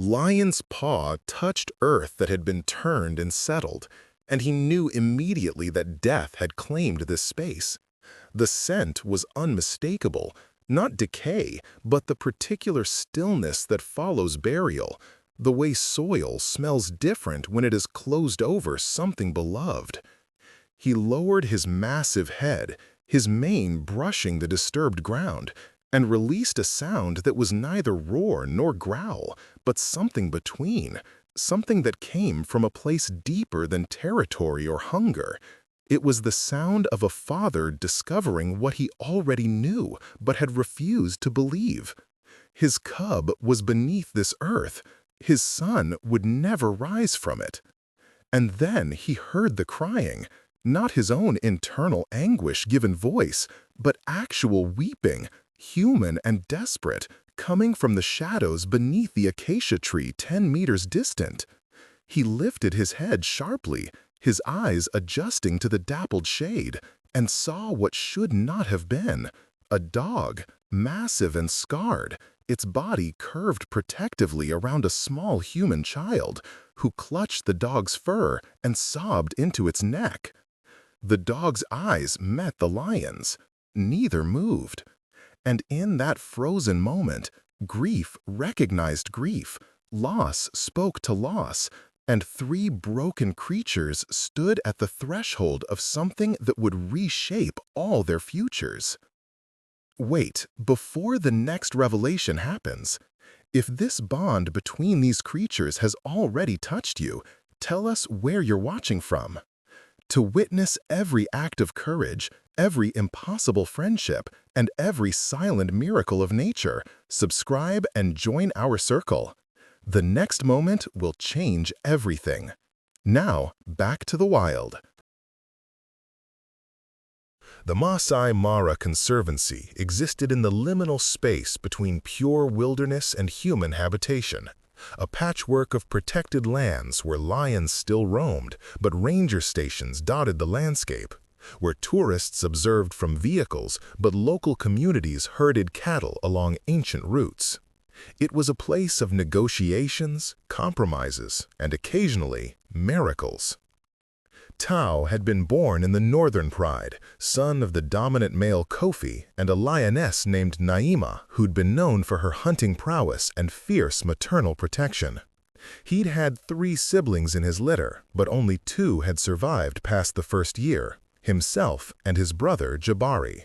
Lion's paw touched earth that had been turned and settled, and he knew immediately that death had claimed this space. The scent was unmistakable, not decay, but the particular stillness that follows burial, the way soil smells different when it is closed over something beloved. He lowered his massive head, his mane brushing the disturbed ground, and released a sound that was neither roar nor growl, but something between, something that came from a place deeper than territory or hunger. It was the sound of a father discovering what he already knew but had refused to believe. His cub was beneath this earth. His son would never rise from it. And then he heard the crying, not his own internal anguish given voice, but actual weeping, human and desperate, coming from the shadows beneath the acacia tree 10 meters distant. He lifted his head sharply, his eyes adjusting to the dappled shade, and saw what should not have been: a dog, massive and scarred, its body curved protectively around a small human child, who clutched the dog's fur and sobbed into its neck. The dog's eyes met the lion's. Neither moved. And in that frozen moment, grief recognized grief, loss spoke to loss, and 3 broken creatures stood at the threshold of something that would reshape all their futures. Wait, before the next revelation happens, if this bond between these creatures has already touched you, tell us where you're watching from. To witness every act of courage, every impossible friendship, and every silent miracle of nature, subscribe and join our circle. The next moment will change everything. Now, back to the wild. The Masai Mara Conservancy existed in the liminal space between pure wilderness and human habitation, a patchwork of protected lands where lions still roamed, but ranger stations dotted the landscape, where tourists observed from vehicles, but local communities herded cattle along ancient routes. It was a place of negotiations, compromises, and occasionally, miracles. Tao had been born in the Northern Pride, son of the dominant male Kofi and a lioness named Naima, who'd been known for her hunting prowess and fierce maternal protection. He'd had 3 siblings in his litter, but only 2 had survived past the first year, himself and his brother Jabari.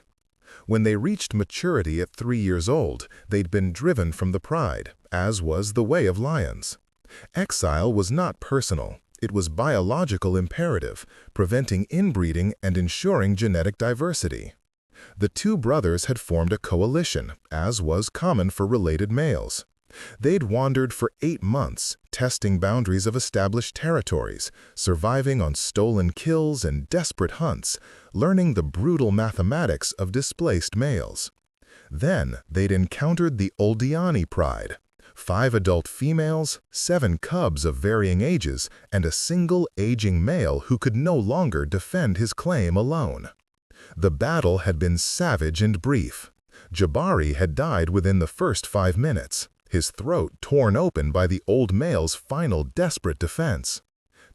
When they reached maturity at 3 years old, they'd been driven from the pride, as was the way of lions. Exile was not personal. It was biological imperative, preventing inbreeding and ensuring genetic diversity. The 2 brothers had formed a coalition, as was common for related males. They'd wandered for 8 months, testing boundaries of established territories, surviving on stolen kills and desperate hunts, learning the brutal mathematics of displaced males. Then they'd encountered the Oldiani Pride. 5 adult females, 7 cubs of varying ages, and a single aging male who could no longer defend his claim alone. The battle had been savage and brief. Jabari had died within the first 5 minutes, his throat torn open by the old male's final desperate defense.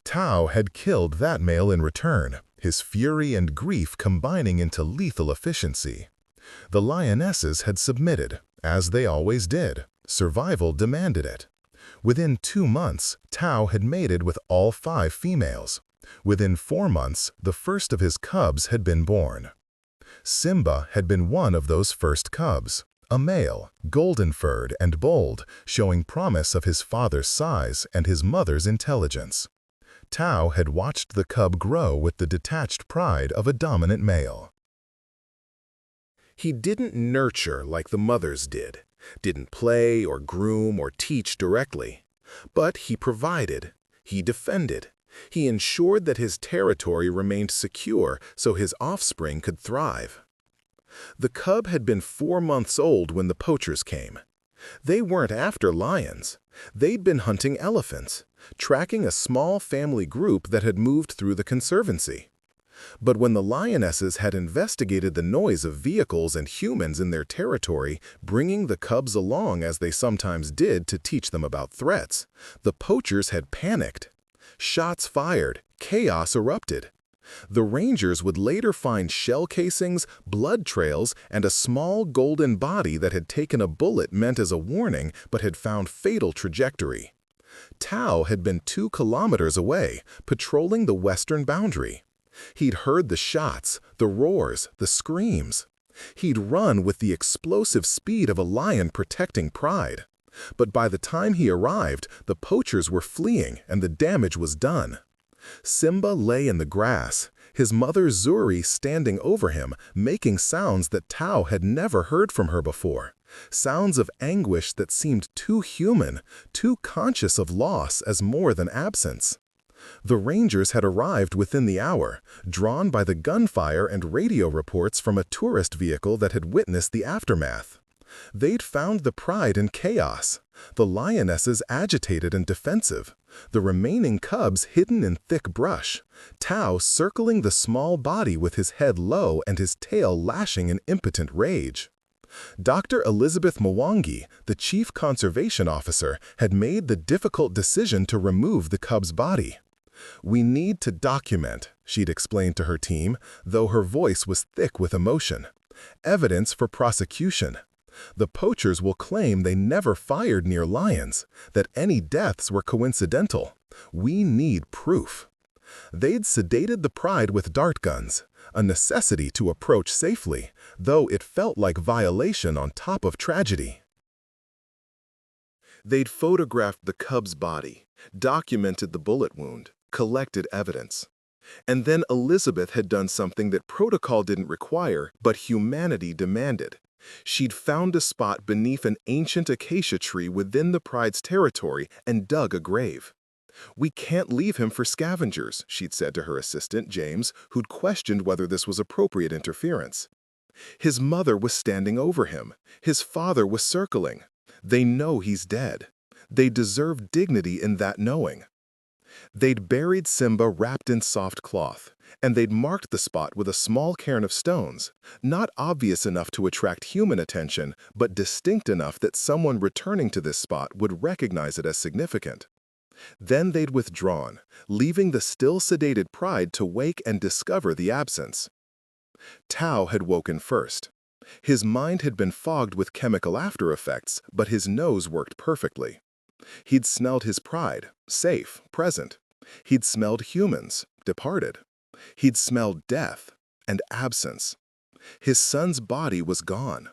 Tao had killed that male in return, his fury and grief combining into lethal efficiency. The lionesses had submitted, as they always did. Survival demanded it. Within 2 months, Tao had mated with all 5 females. Within 4 months, the first of his cubs had been born. Simba had been one of those first cubs, a male, golden-furred and bold, showing promise of his father's size and his mother's intelligence. Tao had watched the cub grow with the detached pride of a dominant male. He didn't nurture like the mothers didn't play or groom or teach directly, but he provided, he defended, he ensured that his territory remained secure so his offspring could thrive. The cub had been 4 months old when the poachers came. They weren't after lions. They'd been hunting elephants, tracking a small family group that had moved through the conservancy. But when the lionesses had investigated the noise of vehicles and humans in their territory, bringing the cubs along as they sometimes did to teach them about threats, the poachers had panicked. Shots fired, chaos erupted. The rangers would later find shell casings, blood trails, and a small golden body that had taken a bullet meant as a warning but had found fatal trajectory. Tao had been 2 kilometers away, patrolling the western boundary. He'd heard the shots, the roars, the screams. He'd run with the explosive speed of a lion protecting pride. But by the time he arrived, the poachers were fleeing and the damage was done. Simba lay in the grass, his mother Zuri standing over him, making sounds that Tao had never heard from her before. Sounds of anguish that seemed too human, too conscious of loss as more than absence. The rangers had arrived within the hour, drawn by the gunfire and radio reports from a tourist vehicle that had witnessed the aftermath. They'd found the pride in chaos, the lionesses agitated and defensive, the remaining cubs hidden in thick brush, Tao circling the small body with his head low and his tail lashing in impotent rage. Dr. Elizabeth Mwangi, the chief conservation officer, had made the difficult decision to remove the cub's body. "We need to document," she'd explained to her team, though her voice was thick with emotion. "Evidence for prosecution. The poachers will claim they never fired near lions, that any deaths were coincidental. We need proof." They'd sedated the pride with dart guns, a necessity to approach safely, though it felt like violation on top of tragedy. They'd photographed the cub's body, documented the bullet wound, collected evidence. And then Elizabeth had done something that protocol didn't require, but humanity demanded. She'd found a spot beneath an ancient acacia tree within the pride's territory and dug a grave. "We can't leave him for scavengers," she'd said to her assistant, James, who'd questioned whether this was appropriate interference. His mother was standing over him. His father was circling. They know he's dead. They deserve dignity in that knowing. They'd buried Simba wrapped in soft cloth, and they'd marked the spot with a small cairn of stones, not obvious enough to attract human attention, but distinct enough that someone returning to this spot would recognize it as significant. Then they'd withdrawn, leaving the still sedated pride to wake and discover the absence. Tao had woken first. His mind had been fogged with chemical after-effects, but his nose worked perfectly. He'd smelled his pride, safe, present. He'd smelled humans, departed. He'd smelled death and absence. His son's body was gone.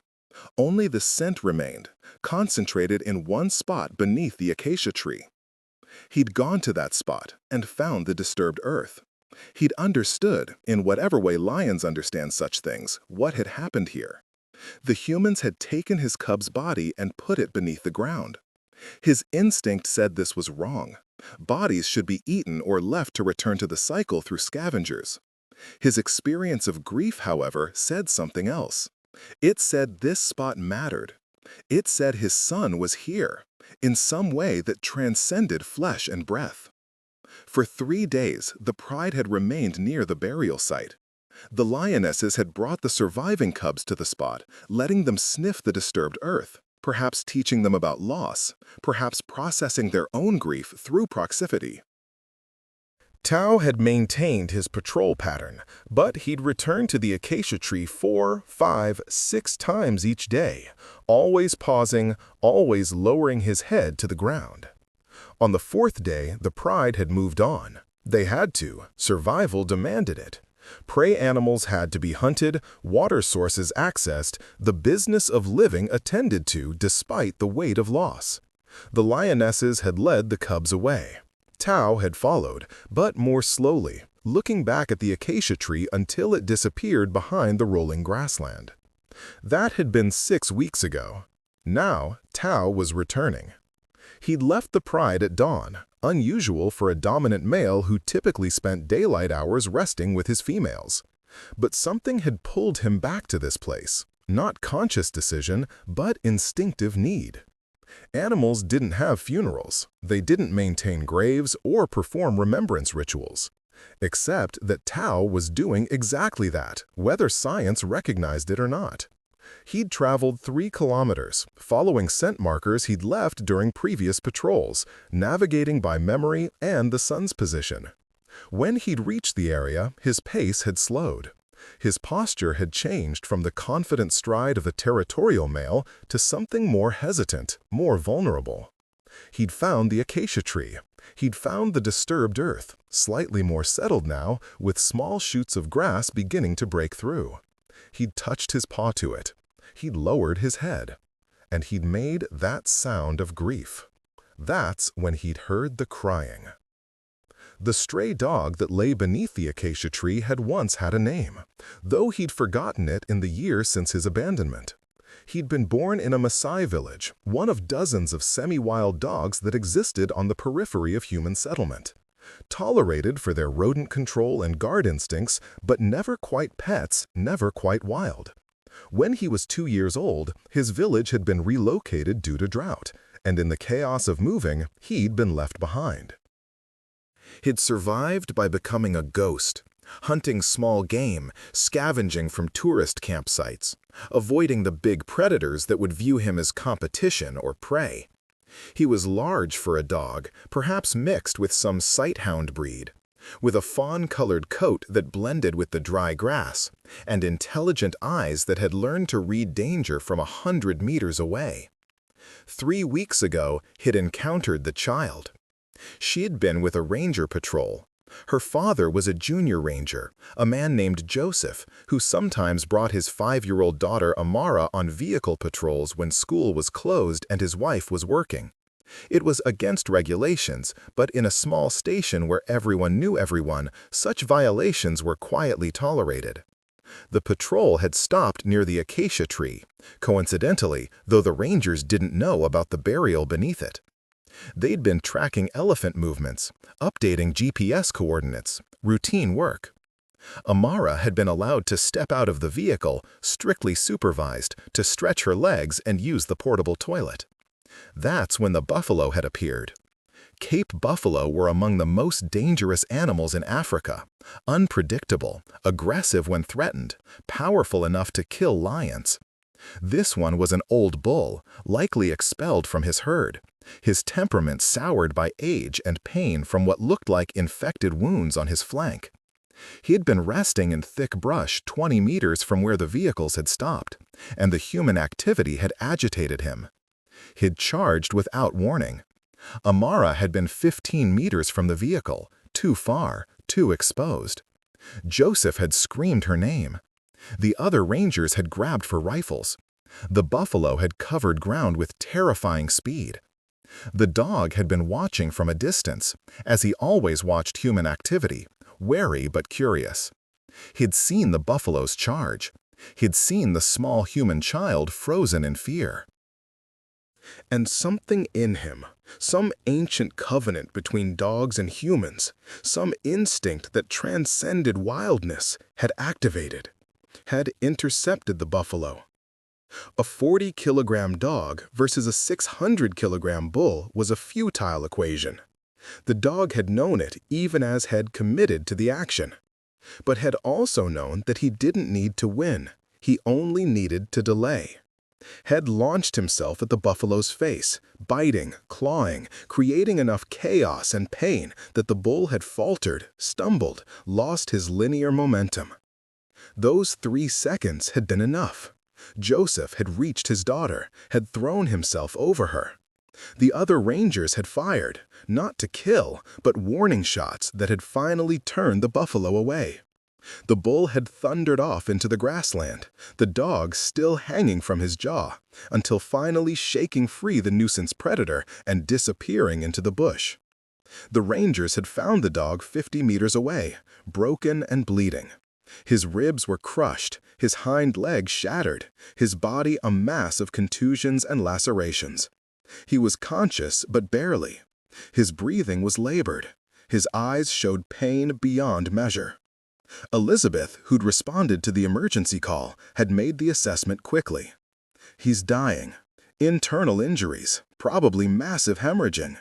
Only the scent remained, concentrated in one spot beneath the acacia tree. He'd gone to that spot and found the disturbed earth. He'd understood, in whatever way lions understand such things, what had happened here. The humans had taken his cub's body and put it beneath the ground. His instinct said this was wrong. Bodies should be eaten or left to return to the cycle through scavengers. His experience of grief, however, said something else. It said this spot mattered. It said his son was here, in some way that transcended flesh and breath. For 3 days, the pride had remained near the burial site. The lionesses had brought the surviving cubs to the spot, letting them sniff the disturbed earth, perhaps teaching them about loss, perhaps processing their own grief through proximity. Tao had maintained his patrol pattern, but he'd return to the acacia tree 4, 5, 6 times each day, always pausing, always lowering his head to the ground. On the 4th day, the pride had moved on. They had to. Survival demanded it. Prey animals had to be hunted, water sources accessed, the business of living attended to despite the weight of loss. The lionesses had led the cubs away. Tao had followed, but more slowly, looking back at the acacia tree until it disappeared behind the rolling grassland. That had been 6 weeks ago. Now, Tao was returning. He'd left the pride at dawn, unusual for a dominant male who typically spent daylight hours resting with his females. But something had pulled him back to this place, not conscious decision, but instinctive need. Animals didn't have funerals. They didn't maintain graves or perform remembrance rituals. Except that Tao was doing exactly that, whether science recognized it or not. He'd traveled 3 kilometers, following scent markers he'd left during previous patrols, navigating by memory and the sun's position. When he'd reached the area, his pace had slowed. His posture had changed from the confident stride of a territorial male to something more hesitant, more vulnerable. He'd found the acacia tree. He'd found the disturbed earth, slightly more settled now, with small shoots of grass beginning to break through. He'd touched his paw to it. He'd lowered his head. And he'd made that sound of grief. That's when he'd heard the crying. The stray dog that lay beneath the acacia tree had once had a name, though he'd forgotten it in the years since his abandonment. He'd been born in a Maasai village, one of dozens of semi-wild dogs that existed on the periphery of human settlement. Tolerated for their rodent control and guard instincts, but never quite pets, never quite wild. When he was 2 years old, his village had been relocated due to drought, and in the chaos of moving, he'd been left behind. He'd survived by becoming a ghost, hunting small game, scavenging from tourist campsites, avoiding the big predators that would view him as competition or prey. He was large for a dog, perhaps mixed with some sighthound breed, with a fawn-colored coat that blended with the dry grass, and intelligent eyes that had learned to read danger from 100 meters away. 3 weeks ago, he'd encountered the child. She had been with a ranger patrol. Her father was a junior ranger, a man named Joseph, who sometimes brought his 5-year-old daughter Amara on vehicle patrols when school was closed and his wife was working. It was against regulations, but in a small station where everyone knew everyone, such violations were quietly tolerated. The patrol had stopped near the acacia tree, coincidentally, though the rangers didn't know about the burial beneath it. They'd been tracking elephant movements, updating GPS coordinates, routine work. Amara had been allowed to step out of the vehicle, strictly supervised, to stretch her legs and use the portable toilet. That's when the buffalo had appeared. Cape buffalo were among the most dangerous animals in Africa, unpredictable, aggressive when threatened, powerful enough to kill lions. This one was an old bull, likely expelled from his herd, his temperament soured by age and pain from what looked like infected wounds on his flank. He had been resting in thick brush 20 meters from where the vehicles had stopped, and the human activity had agitated him. He'd charged without warning. Amara had been 15 meters from the vehicle, too far, too exposed. Joseph had screamed her name. The other rangers had grabbed for rifles. The buffalo had covered ground with terrifying speed. The dog had been watching from a distance, as he always watched human activity, wary but curious. He'd seen the buffaloes charge. He'd seen the small human child frozen in fear. And something in him, some ancient covenant between dogs and humans, some instinct that transcended wildness, had activated, had intercepted the buffalo. A 40-kilogram dog versus a 600-kilogram bull was a futile equation. The dog had known it even as had committed to the action, but had also known that he didn't need to win, he only needed to delay. Had launched himself at the buffalo's face, biting, clawing, creating enough chaos and pain that the bull had faltered, stumbled, lost his linear momentum. Those 3 seconds had been enough. Joseph had reached his daughter, had thrown himself over her. The other rangers had fired, not to kill, but warning shots that had finally turned the buffalo away. The bull had thundered off into the grassland, the dog still hanging from his jaw, until finally shaking free the nuisance predator and disappearing into the bush. The rangers had found the dog 50 meters away, broken and bleeding. His ribs were crushed, his hind legs shattered, his body a mass of contusions and lacerations. He was conscious, but barely. His breathing was labored. His eyes showed pain beyond measure. Elizabeth, who'd responded to the emergency call, had made the assessment quickly. He's dying. Internal injuries, probably massive hemorrhaging.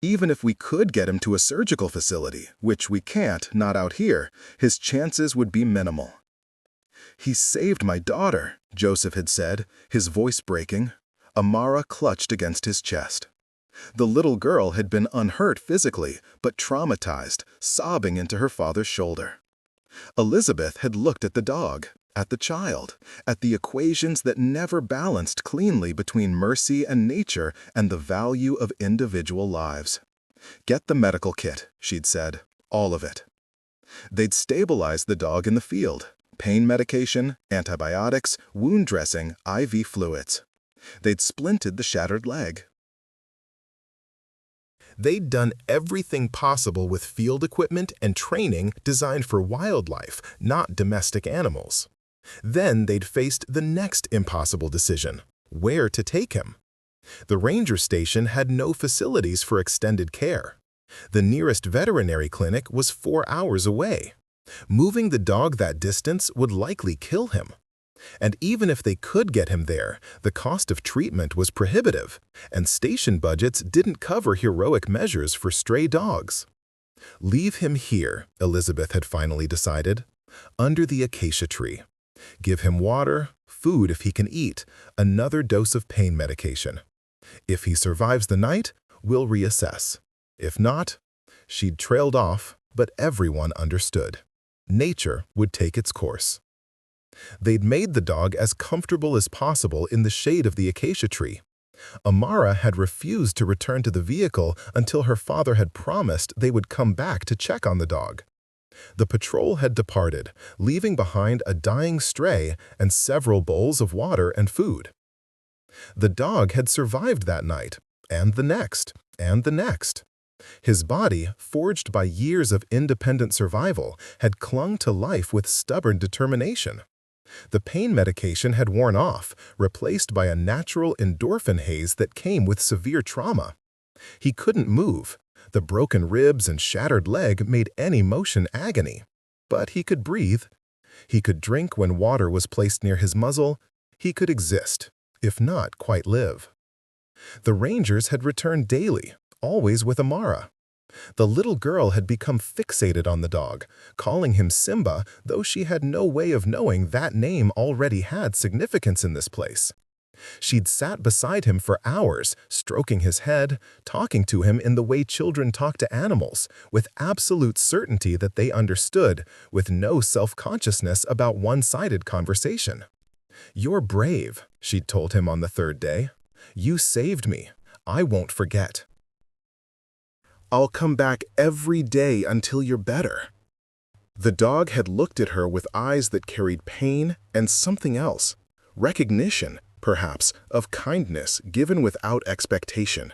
Even if we could get him to a surgical facility, which we can't, not out here, his chances would be minimal. "He saved my daughter," Joseph had said, his voice breaking. Amara clutched against his chest. The little girl had been unhurt physically, but traumatized, sobbing into her father's shoulder. Elizabeth had looked at the dog, at the child, at the equations that never balanced cleanly between mercy and nature and the value of individual lives. "Get the medical kit," she'd said, "all of it." They'd stabilized the dog in the field. Pain medication, antibiotics, wound dressing, IV fluids. They'd splinted the shattered leg. They'd done everything possible with field equipment and training designed for wildlife, not domestic animals. Then they'd faced the next impossible decision: where to take him. The ranger station had no facilities for extended care. The nearest veterinary clinic was 4 hours away. Moving the dog that distance would likely kill him. And even if they could get him there, the cost of treatment was prohibitive, and station budgets didn't cover heroic measures for stray dogs. Leave him here, Elizabeth had finally decided, under the acacia tree. Give him water, food if he can eat, another dose of pain medication. If he survives the night, we'll reassess. If not, she'd trailed off, but everyone understood. Nature would take its course. They'd made the dog as comfortable as possible in the shade of the acacia tree. Amara had refused to return to the vehicle until her father had promised they would come back to check on the dog. The patrol had departed, leaving behind a dying stray and several bowls of water and food. The dog had survived that night, and the next, and the next. His body, forged by years of independent survival, had clung to life with stubborn determination. The pain medication had worn off, replaced by a natural endorphin haze that came with severe trauma. He couldn't move. The broken ribs and shattered leg made any motion agony. But he could breathe. He could drink when water was placed near his muzzle. He could exist, if not quite live. The rangers had returned daily, always with Amara. The little girl had become fixated on the dog, calling him Simba, though she had no way of knowing that name already had significance in this place. She'd sat beside him for hours, stroking his head, talking to him in the way children talk to animals, with absolute certainty that they understood, with no self-consciousness about one-sided conversation. "You're brave," she'd told him on the third day. "You saved me. I won't forget. I'll come back every day until you're better." The dog had looked at her with eyes that carried pain and something else, recognition, perhaps, of kindness given without expectation.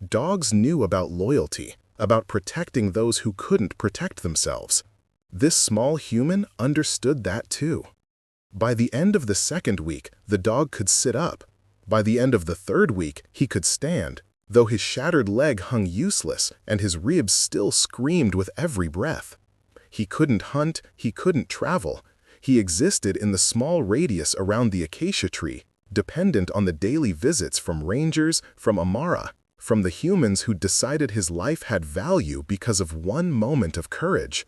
Dogs knew about loyalty, about protecting those who couldn't protect themselves. This small human understood that too. By the end of the second week, the dog could sit up. By the end of the third week, he could stand, though his shattered leg hung useless and his ribs still screamed with every breath. He couldn't hunt, he couldn't travel. He existed in the small radius around the acacia tree, dependent on the daily visits from rangers, from Amara, from the humans who decided his life had value because of one moment of courage.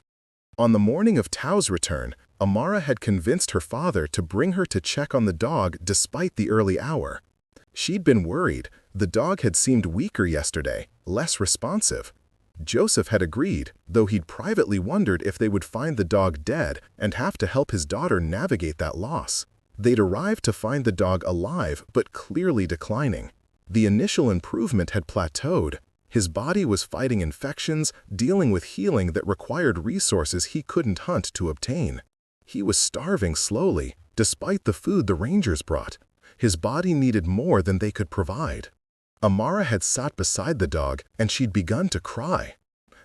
On the morning of Tao's return, Amara had convinced her father to bring her to check on the dog despite the early hour. She'd been worried. The dog had seemed weaker yesterday, less responsive. Joseph had agreed, though he'd privately wondered if they would find the dog dead and have to help his daughter navigate that loss. They'd arrived to find the dog alive but clearly declining. The initial improvement had plateaued. His body was fighting infections, dealing with healing that required resources he couldn't hunt to obtain. He was starving slowly, despite the food the rangers brought. His body needed more than they could provide. Amara had sat beside the dog, and she'd begun to cry.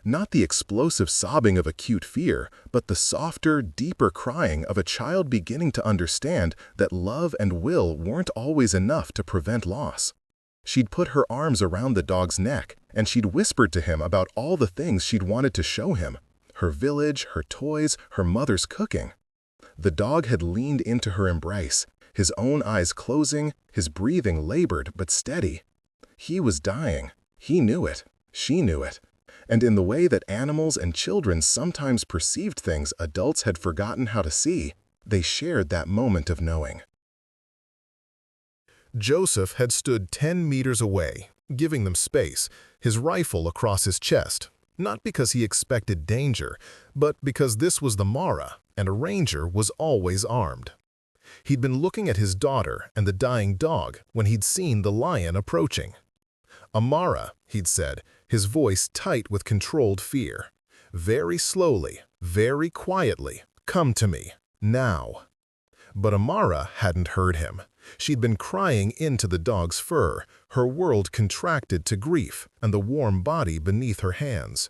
Not the explosive sobbing of acute fear, but the softer, deeper crying of a child beginning to understand that love and will weren't always enough to prevent loss. She'd put her arms around the dog's neck, and she'd whispered to him about all the things she'd wanted to show him: her village, her toys, her mother's cooking. The dog had leaned into her embrace, his own eyes closing, his breathing labored but steady. He was dying. He knew it. She knew it. And in the way that animals and children sometimes perceived things adults had forgotten how to see, they shared that moment of knowing. Joseph had stood 10 meters away, giving them space, his rifle across his chest, not because he expected danger, but because this was the Mara, and a ranger was always armed. He'd been looking at his daughter and the dying dog when he'd seen the lion approaching. "Amara," he'd said, his voice tight with controlled fear. "Very slowly, very quietly, come to me, now." But Amara hadn't heard him. She'd been crying into the dog's fur, her world contracted to grief and the warm body beneath her hands.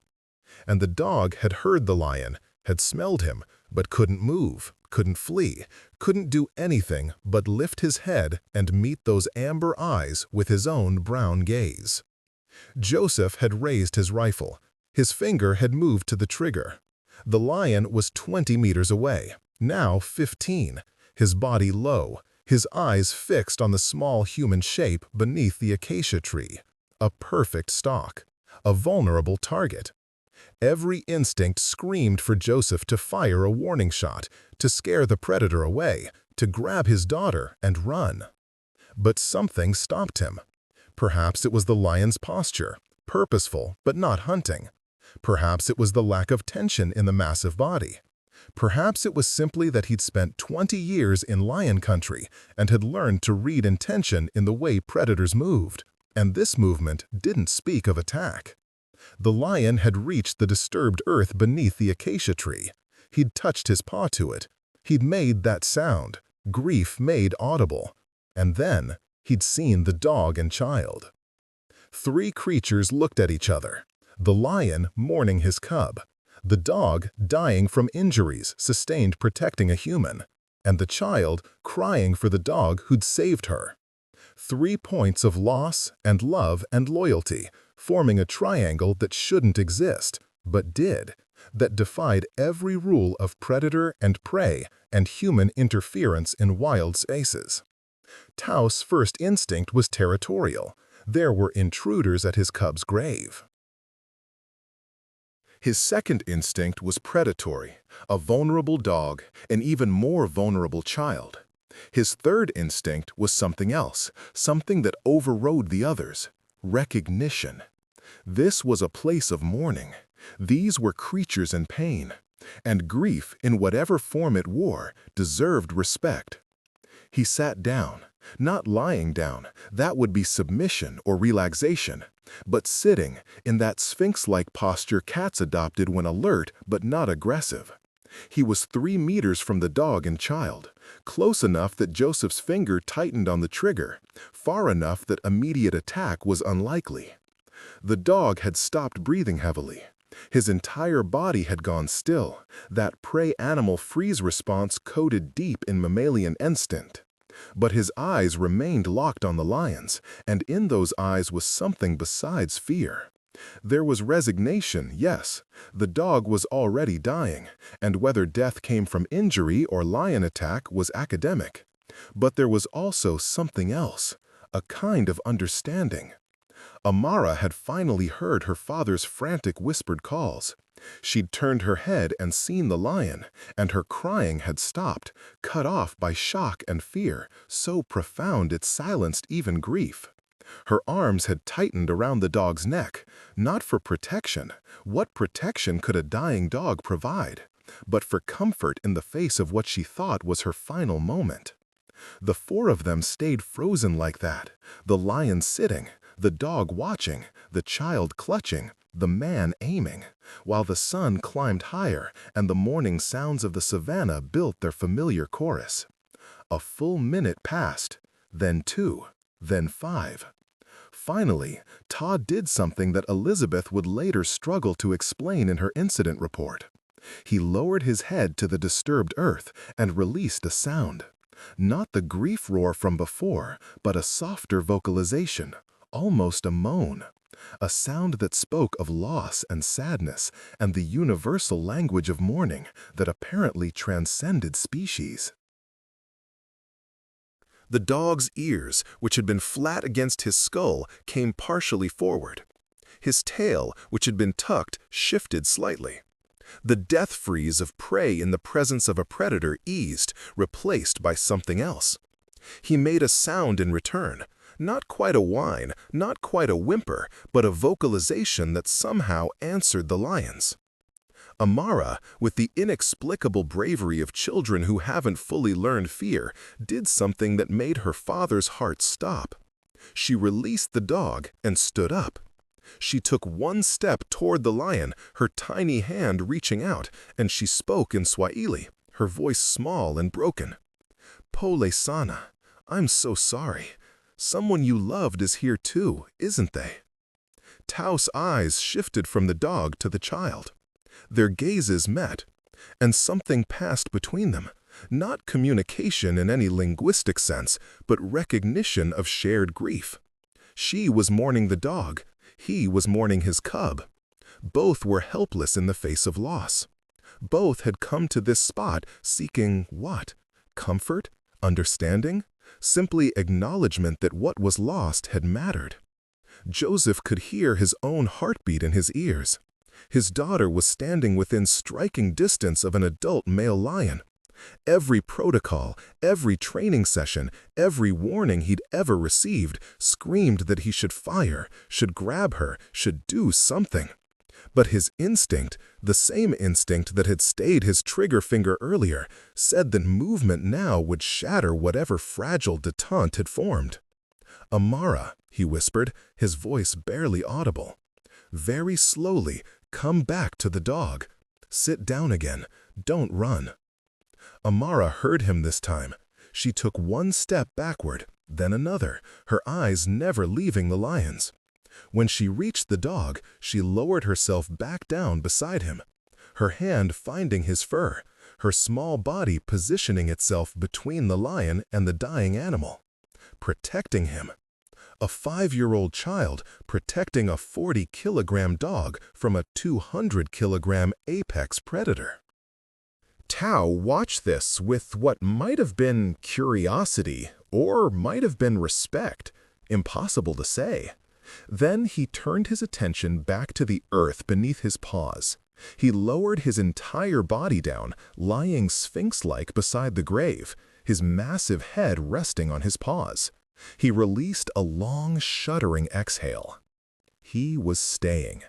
And the dog had heard the lion, had smelled him, but couldn't move, couldn't flee, couldn't do anything but lift his head and meet those amber eyes with his own brown gaze. Joseph had raised his rifle. His finger had moved to the trigger. The lion was 20 meters away, now 15, his body low, his eyes fixed on the small human shape beneath the acacia tree. A perfect stalk, a vulnerable target. Every instinct screamed for Joseph to fire a warning shot, to scare the predator away, to grab his daughter and run. But something stopped him. Perhaps it was the lion's posture, purposeful but not hunting. Perhaps it was the lack of tension in the massive body. Perhaps it was simply that he'd spent 20 years in lion country and had learned to read intention in the way predators moved, and this movement didn't speak of attack. The lion had reached the disturbed earth beneath the acacia tree. He'd touched his paw to it. He'd made that sound, grief made audible. And then he'd seen the dog and child. Three creatures looked at each other. The lion mourning his cub, the dog dying from injuries sustained protecting a human, and the child crying for the dog who'd saved her. 3 points of loss and love and loyalty, forming a triangle that shouldn't exist, but did, that defied every rule of predator and prey and human interference in wild spaces. Tao's first instinct was territorial. There were intruders at his cub's grave. His second instinct was predatory, a vulnerable dog, an even more vulnerable child. His third instinct was something else, something that overrode the others: recognition. This was a place of mourning. These were creatures in pain, and grief, in whatever form it wore, deserved respect. He sat down, not lying down, that would be submission or relaxation, but sitting in that sphinx-like posture cats adopted when alert but not aggressive. He was 3 meters from the dog and child, close enough that Joseph's finger tightened on the trigger, far enough that immediate attack was unlikely. The dog had stopped breathing heavily. His entire body had gone still, that prey animal freeze response coded deep in mammalian instinct. But his eyes remained locked on the lion's, and in those eyes was something besides fear. There was resignation, yes. The dog was already dying, and whether death came from injury or lion attack was academic. But there was also something else, a kind of understanding. Amara had finally heard her father's frantic whispered calls. She'd turned her head and seen the lion, and her crying had stopped, cut off by shock and fear, so profound it silenced even grief. Her arms had tightened around the dog's neck, not for protection. What protection could a dying dog provide? But for comfort in the face of what she thought was her final moment. The 4 of them stayed frozen like that, the lion sitting, the dog watching, the child clutching, the man aiming, while the sun climbed higher and the morning sounds of the savannah built their familiar chorus. A full minute passed, then 2, then 5. Finally, Todd did something that Elizabeth would later struggle to explain in her incident report. He lowered his head to the disturbed earth and released a sound. Not the grief roar from before, but a softer vocalization, almost a moan. A sound that spoke of loss and sadness and the universal language of mourning that apparently transcended species. The dog's ears, which had been flat against his skull, came partially forward. His tail, which had been tucked, shifted slightly. The death freeze of prey in the presence of a predator eased, replaced by something else. He made a sound in return, not quite a whine, not quite a whimper, but a vocalization that somehow answered the lion's. Amara, with the inexplicable bravery of children who haven't fully learned fear, did something that made her father's heart stop. She released the dog and stood up. She took one step toward the lion, her tiny hand reaching out, and she spoke in Swahili, her voice small and broken. "Pole sana, I'm so sorry. Someone you loved is here too, isn't they?" Tao's eyes shifted from the dog to the child. Their gazes met, and something passed between them. Not communication in any linguistic sense, but recognition of shared grief. She was mourning the dog. He was mourning his cub. Both were helpless in the face of loss. Both had come to this spot seeking what? Comfort? Understanding? Simply acknowledgement that what was lost had mattered. Joseph could hear his own heartbeat in his ears. His daughter was standing within striking distance of an adult male lion. Every protocol, every training session, every warning he'd ever received screamed that he should fire, should grab her, should do something. But his instinct, the same instinct that had stayed his trigger finger earlier, said that movement now would shatter whatever fragile detente had formed. "Amara," he whispered, his voice barely audible. "Very slowly, come back to the dog. Sit down again. Don't run." Amara heard him this time. She took one step backward, then another, her eyes never leaving the lion's. When she reached the dog, she lowered herself back down beside him, her hand finding his fur, her small body positioning itself between the lion and the dying animal, protecting him. A 5-year-old child protecting a 40-kilogram dog from a 200-kilogram apex predator. Tao watched this with what might have been curiosity or might have been respect, impossible to say. Then he turned his attention back to the earth beneath his paws. He lowered his entire body down, lying sphinx-like beside the grave, his massive head resting on his paws. He released a long, shuddering exhale. He was staying.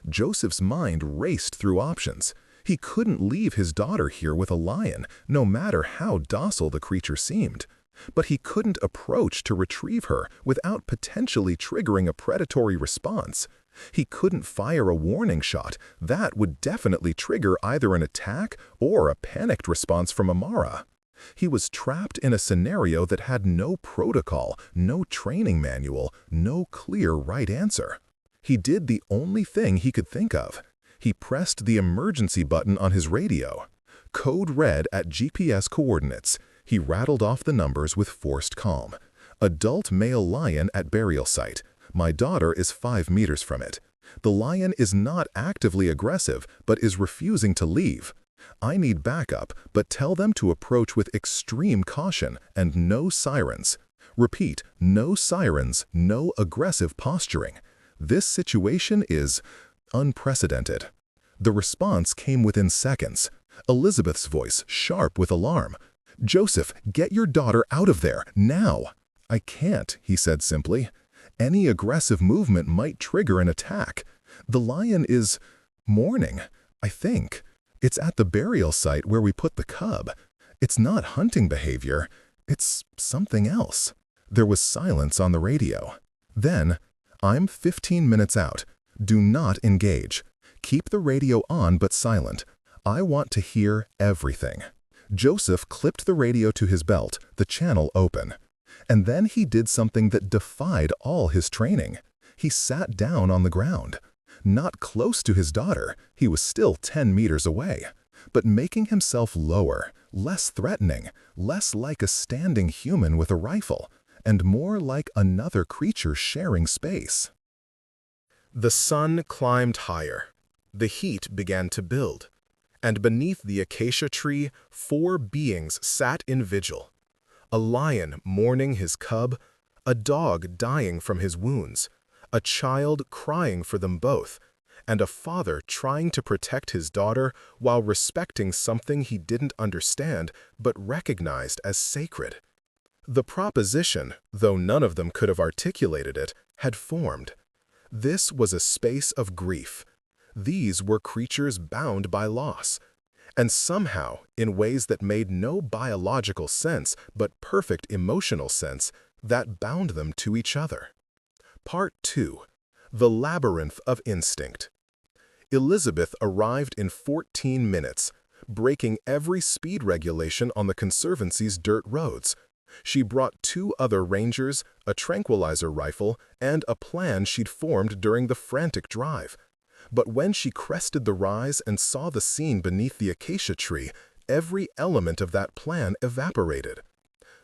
Joseph's mind raced through options. He couldn't leave his daughter here with a lion, no matter how docile the creature seemed. But he couldn't approach to retrieve her without potentially triggering a predatory response. He couldn't fire a warning shot. That would definitely trigger either an attack or a panicked response from Amara. He was trapped in a scenario that had no protocol, no training manual, no clear right answer. He did the only thing he could think of. He pressed the emergency button on his radio. Code red at GPS coordinates. He rattled off the numbers with forced calm. Adult male lion at burial site. My daughter is 5 meters from it. The lion is not actively aggressive, but is refusing to leave. I need backup, but tell them to approach with extreme caution and no sirens. Repeat, no sirens, no aggressive posturing. This situation is unprecedented. The response came within seconds. Elizabeth's voice, sharp with alarm. "Joseph, get your daughter out of there, now!" "I can't," he said simply. "Any aggressive movement might trigger an attack. The lion is mourning, I think. It's at the burial site where we put the cub. It's not hunting behavior. It's something else." There was silence on the radio. Then, "I'm 15 minutes out. Do not engage. Keep the radio on but silent. I want to hear everything." Joseph clipped the radio to his belt, the channel open. And then he did something that defied all his training. He sat down on the ground. Not close to his daughter, he was still 10 meters away, but making himself lower, less threatening, less like a standing human with a rifle, and more like another creature sharing space. The sun climbed higher. The heat began to build. And beneath the acacia tree, 4 beings sat in vigil. A lion mourning his cub, a dog dying from his wounds, a child crying for them both, and a father trying to protect his daughter while respecting something he didn't understand but recognized as sacred. The proposition, though none of them could have articulated it, had formed. This was a space of grief. These were creatures bound by loss. And somehow, in ways that made no biological sense but perfect emotional sense, that bound them to each other. Part 2. The Labyrinth of Instinct. Elizabeth arrived in 14 minutes, breaking every speed regulation on the Conservancy's dirt roads. She brought 2 other rangers, a tranquilizer rifle, and a plan she'd formed during the frantic drive. But when she crested the rise and saw the scene beneath the acacia tree, every element of that plan evaporated.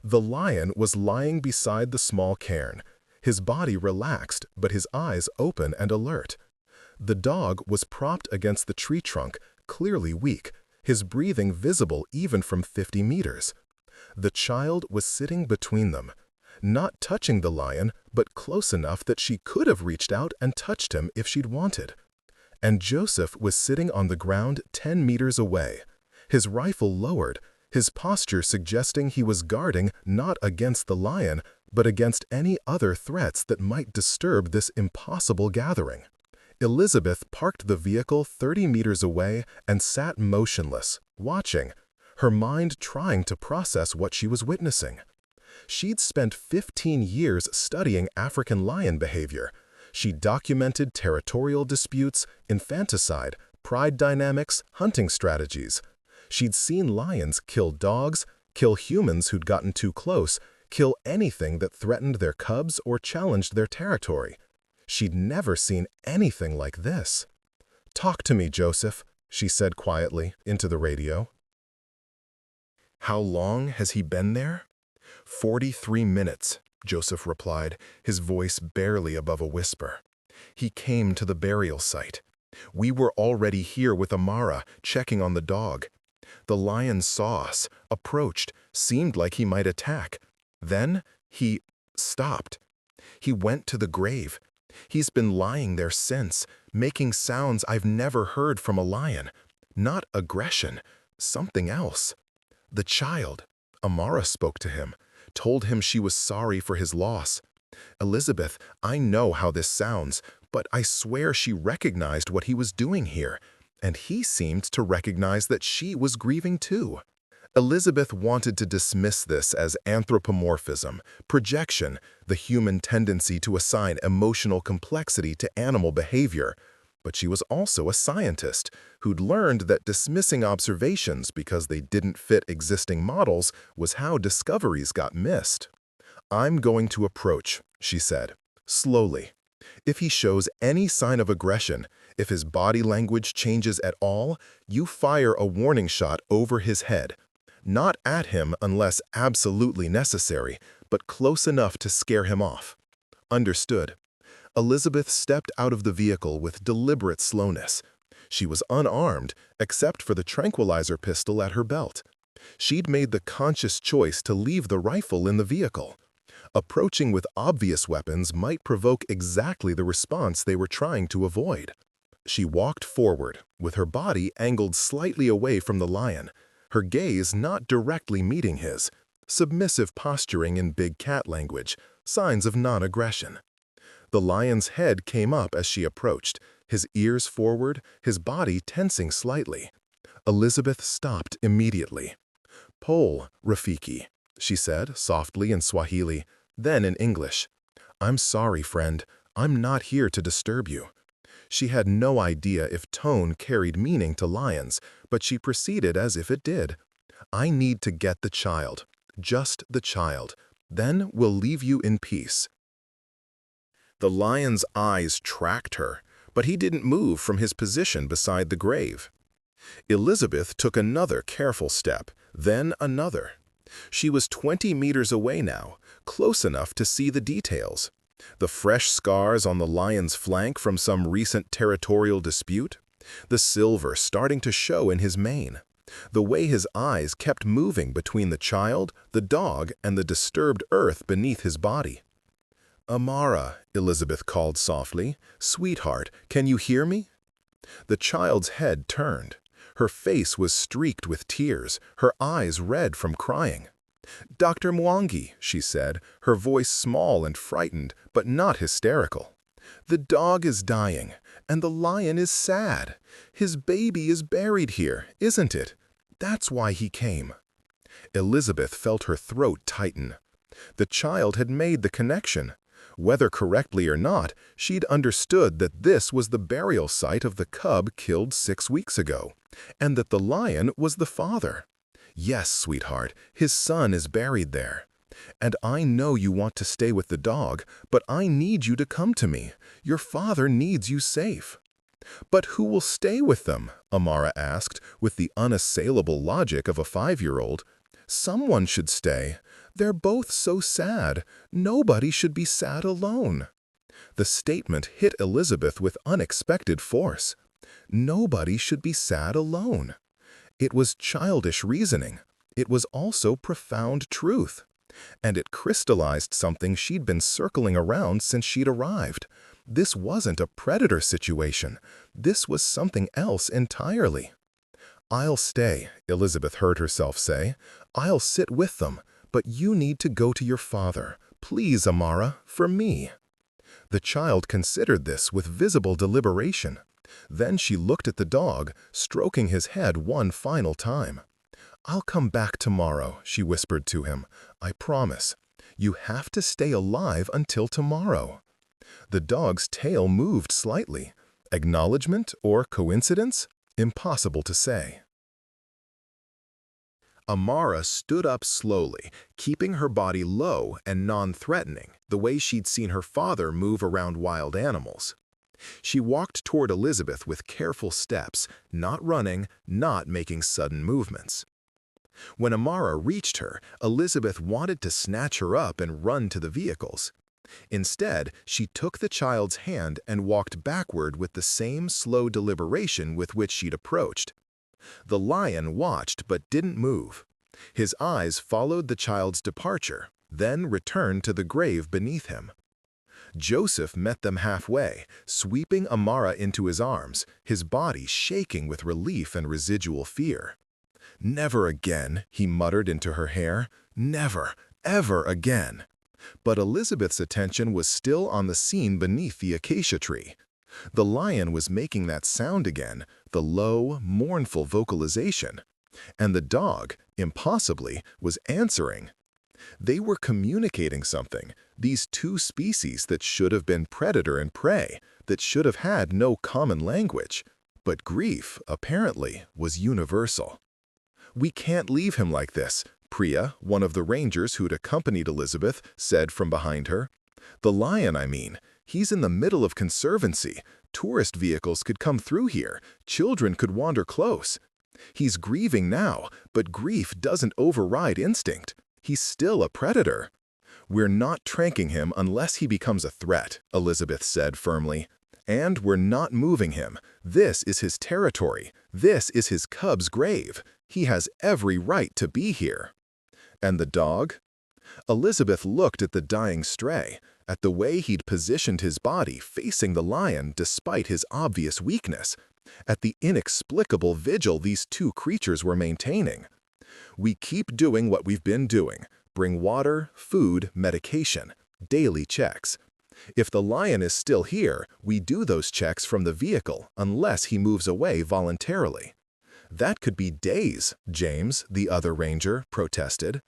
The lion was lying beside the small cairn, his body relaxed but his eyes open and alert. The dog was propped against the tree trunk, clearly weak, his breathing visible even from 50 meters. The child was sitting between them, not touching the lion, but close enough that she could have reached out and touched him if she'd wanted. And Joseph was sitting on the ground 10 meters away, his rifle lowered, his posture suggesting he was guarding not against the lion, but against any other threats that might disturb this impossible gathering. Elizabeth parked the vehicle 30 meters away and sat motionless, watching, her mind trying to process what she was witnessing. She'd spent 15 years studying African lion behavior. She documented territorial disputes, infanticide, pride dynamics, hunting strategies. She'd seen lions kill dogs, kill humans who'd gotten too close, kill anything that threatened their cubs or challenged their territory. She'd never seen anything like this. "Talk to me, Joseph," she said quietly into the radio. "How long has he been there?" 43 minutes, Joseph replied, his voice barely above a whisper. "He came to the burial site. We were already here with Amara, checking on the dog. The lion saw us, approached, seemed like he might attack. Then he stopped. He went to the grave. He's been lying there since, making sounds I've never heard from a lion. Not aggression, something else. The child, Amara spoke to him, told him she was sorry for his loss. Elizabeth, I know how this sounds, but I swear she recognized what he was doing here, and he seemed to recognize that she was grieving too." Elizabeth wanted to dismiss this as anthropomorphism, projection, the human tendency to assign emotional complexity to animal behavior. But she was also a scientist who'd learned that dismissing observations because they didn't fit existing models was how discoveries got missed. "I'm going to approach," she said, slowly. "If he shows any sign of aggression, if his body language changes at all, you fire a warning shot over his head. Not at him unless absolutely necessary, but close enough to scare him off." "Understood." Elizabeth stepped out of the vehicle with deliberate slowness. She was unarmed, except for the tranquilizer pistol at her belt. She'd made the conscious choice to leave the rifle in the vehicle. Approaching with obvious weapons might provoke exactly the response they were trying to avoid. She walked forward, with her body angled slightly away from the lion, her gaze not directly meeting his, submissive posturing in big cat language, signs of non-aggression. The lion's head came up as she approached, his ears forward, his body tensing slightly. Elizabeth stopped immediately. "Pole, Rafiki," she said softly in Swahili, then in English. "I'm sorry, friend. I'm not here to disturb you." She had no idea if tone carried meaning to lions, but she proceeded as if it did. "I need to get the child. Just the child. Then we'll leave you in peace." The lion's eyes tracked her, but he didn't move from his position beside the grave. Elizabeth took another careful step, then another. She was 20 meters away now, close enough to see the details. The fresh scars on the lion's flank from some recent territorial dispute, the silver starting to show in his mane, the way his eyes kept moving between the child, the dog, and the disturbed earth beneath his body. "Amara," Elizabeth called softly. "Sweetheart, can you hear me?" The child's head turned. Her face was streaked with tears, her eyes red from crying. "Dr. Mwangi," she said, her voice small and frightened, but not hysterical. "The dog is dying, and the lion is sad. His baby is buried here, isn't it? That's why he came." Elizabeth felt her throat tighten. The child had made the connection. Whether correctly or not, she'd understood that this was the burial site of the cub killed 6 weeks ago, and that the lion was the father. "Yes, sweetheart, his son is buried there. And I know you want to stay with the dog, but I need you to come to me. Your father needs you safe." "But who will stay with them?" Amara asked, with the unassailable logic of a 5-year-old. "Someone should stay. They're both so sad. Nobody should be sad alone." The statement hit Elizabeth with unexpected force. Nobody should be sad alone. It was childish reasoning. It was also profound truth. And it crystallized something she'd been circling around since she'd arrived. This wasn't a predator situation. This was something else entirely. "I'll stay," Elizabeth heard herself say. "I'll sit with them, but you need to go to your father. Please, Amara, for me." The child considered this with visible deliberation. Then she looked at the dog, stroking his head one final time. "I'll come back tomorrow," she whispered to him. "I promise. You have to stay alive until tomorrow." The dog's tail moved slightly. Acknowledgement or coincidence? Impossible to say. Amara stood up slowly, keeping her body low and non-threatening, the way she'd seen her father move around wild animals. She walked toward Elizabeth with careful steps, not running, not making sudden movements. When Amara reached her, Elizabeth wanted to snatch her up and run to the vehicles. Instead, she took the child's hand and walked backward with the same slow deliberation with which she'd approached. The lion watched but didn't move. His eyes followed the child's departure, then returned to the grave beneath him. Joseph met them halfway, sweeping Amara into his arms, his body shaking with relief and residual fear. "Never again," he muttered into her hair. "Never, ever again." But Elizabeth's attention was still on the scene beneath the acacia tree. The lion was making that sound again, the low, mournful vocalization. And the dog, impossibly, was answering. They were communicating something, these two species that should have been predator and prey, that should have had no common language. But grief, apparently, was universal. "We can't leave him like this," Priya, one of the rangers who'd accompanied Elizabeth, said from behind her. "The lion, I mean. He's in the middle of Conservancy. Tourist vehicles could come through here. Children could wander close. He's grieving now, but grief doesn't override instinct. He's still a predator." "We're not tranking him unless he becomes a threat," Elizabeth said firmly. "And we're not moving him. This is his territory. This is his cub's grave. He has every right to be here." "And the dog?" Elizabeth looked at the dying stray, at the way he'd positioned his body facing the lion despite his obvious weakness, at the inexplicable vigil these two creatures were maintaining. "We keep doing what we've been doing. Bring water, food, medication, daily checks. If the lion is still here, we do those checks from the vehicle unless he moves away voluntarily." "That could be days," James, the other ranger, protested.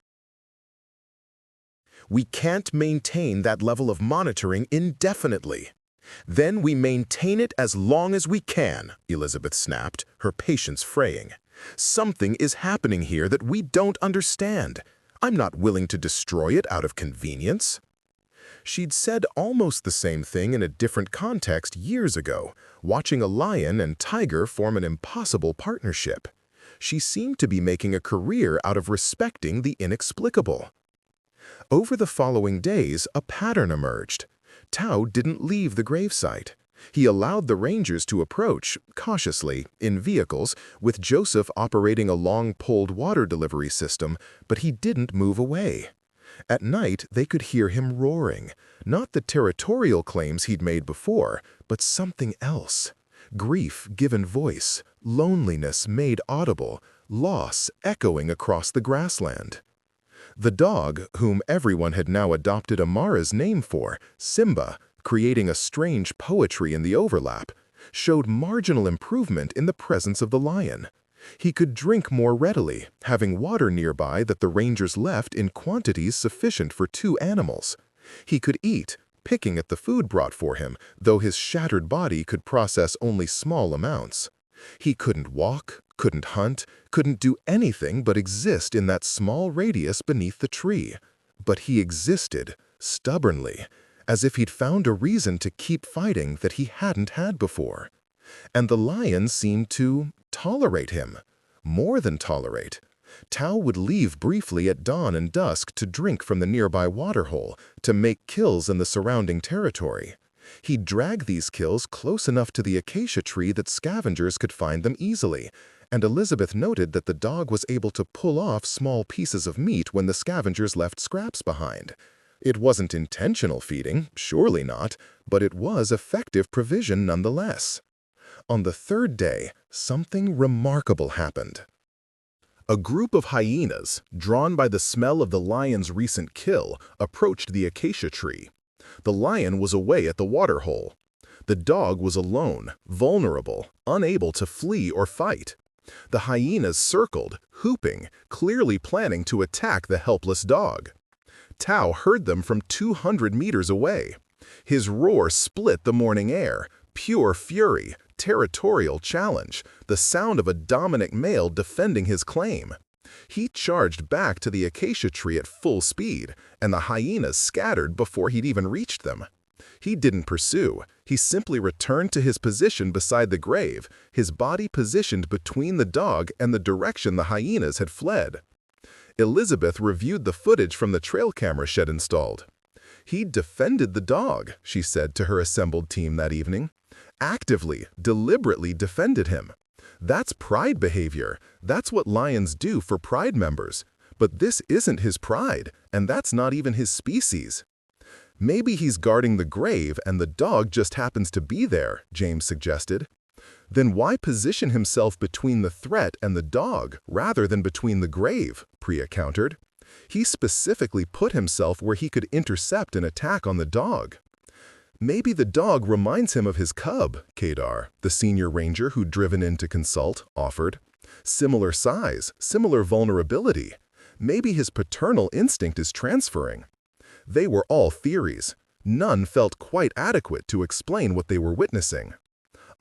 "We can't maintain that level of monitoring indefinitely." "Then we maintain it as long as we can," Elizabeth snapped, her patience fraying. "Something is happening here that we don't understand. I'm not willing to destroy it out of convenience." She'd said almost the same thing in a different context years ago, watching a lion and tiger form an impossible partnership. She seemed to be making a career out of respecting the inexplicable. Over the following days, a pattern emerged. Tao didn't leave the gravesite. He allowed the rangers to approach, cautiously, in vehicles, with Joseph operating a long-poled water delivery system, but he didn't move away. At night, they could hear him roaring, not the territorial claims he'd made before, but something else. Grief given voice, loneliness made audible, loss echoing across the grassland. The dog, whom everyone had now adopted Amara's name for, Simba, creating a strange poetry in the overlap, showed marginal improvement in the presence of the lion. He could drink more readily, having water nearby that the rangers left in quantities sufficient for 2 animals. He could eat, picking at the food brought for him, though his shattered body could process only small amounts. He couldn't walk, couldn't hunt, couldn't do anything but exist in that small radius beneath the tree. But he existed, stubbornly, as if he'd found a reason to keep fighting that he hadn't had before. And the lion seemed to tolerate him. More than tolerate. Tao would leave briefly at dawn and dusk to drink from the nearby waterhole, to make kills in the surrounding territory. He'd drag these kills close enough to the acacia tree that scavengers could find them easily, and Elizabeth noted that the dog was able to pull off small pieces of meat when the scavengers left scraps behind. It wasn't intentional feeding, surely not, but it was effective provision nonetheless. On the 3rd day, something remarkable happened. A group of hyenas, drawn by the smell of the lion's recent kill, approached the acacia tree. The lion was away at the waterhole. The dog was alone, vulnerable, unable to flee or fight. The hyenas circled, whooping, clearly planning to attack the helpless dog. Tao heard them from 200 meters away. His roar split the morning air, pure fury, territorial challenge, the sound of a dominant male defending his claim. He charged back to the acacia tree at full speed, and the hyenas scattered before he'd even reached them. He didn't pursue. He simply returned to his position beside the grave, his body positioned between the dog and the direction the hyenas had fled. Elizabeth reviewed the footage from the trail camera she'd installed. "He defended the dog," she said to her assembled team that evening. "Actively, deliberately defended him. That's pride behavior. That's what lions do for pride members. But this isn't his pride, and that's not even his species." "Maybe he's guarding the grave and the dog just happens to be there," James suggested. "Then why position himself between the threat and the dog rather than between the grave?" Priya countered. "He specifically put himself where he could intercept an attack on the dog." "Maybe the dog reminds him of his cub," Kedar, the senior ranger who'd driven in to consult, offered. "Similar size, similar vulnerability. Maybe his paternal instinct is transferring." They were all theories. None felt quite adequate to explain what they were witnessing.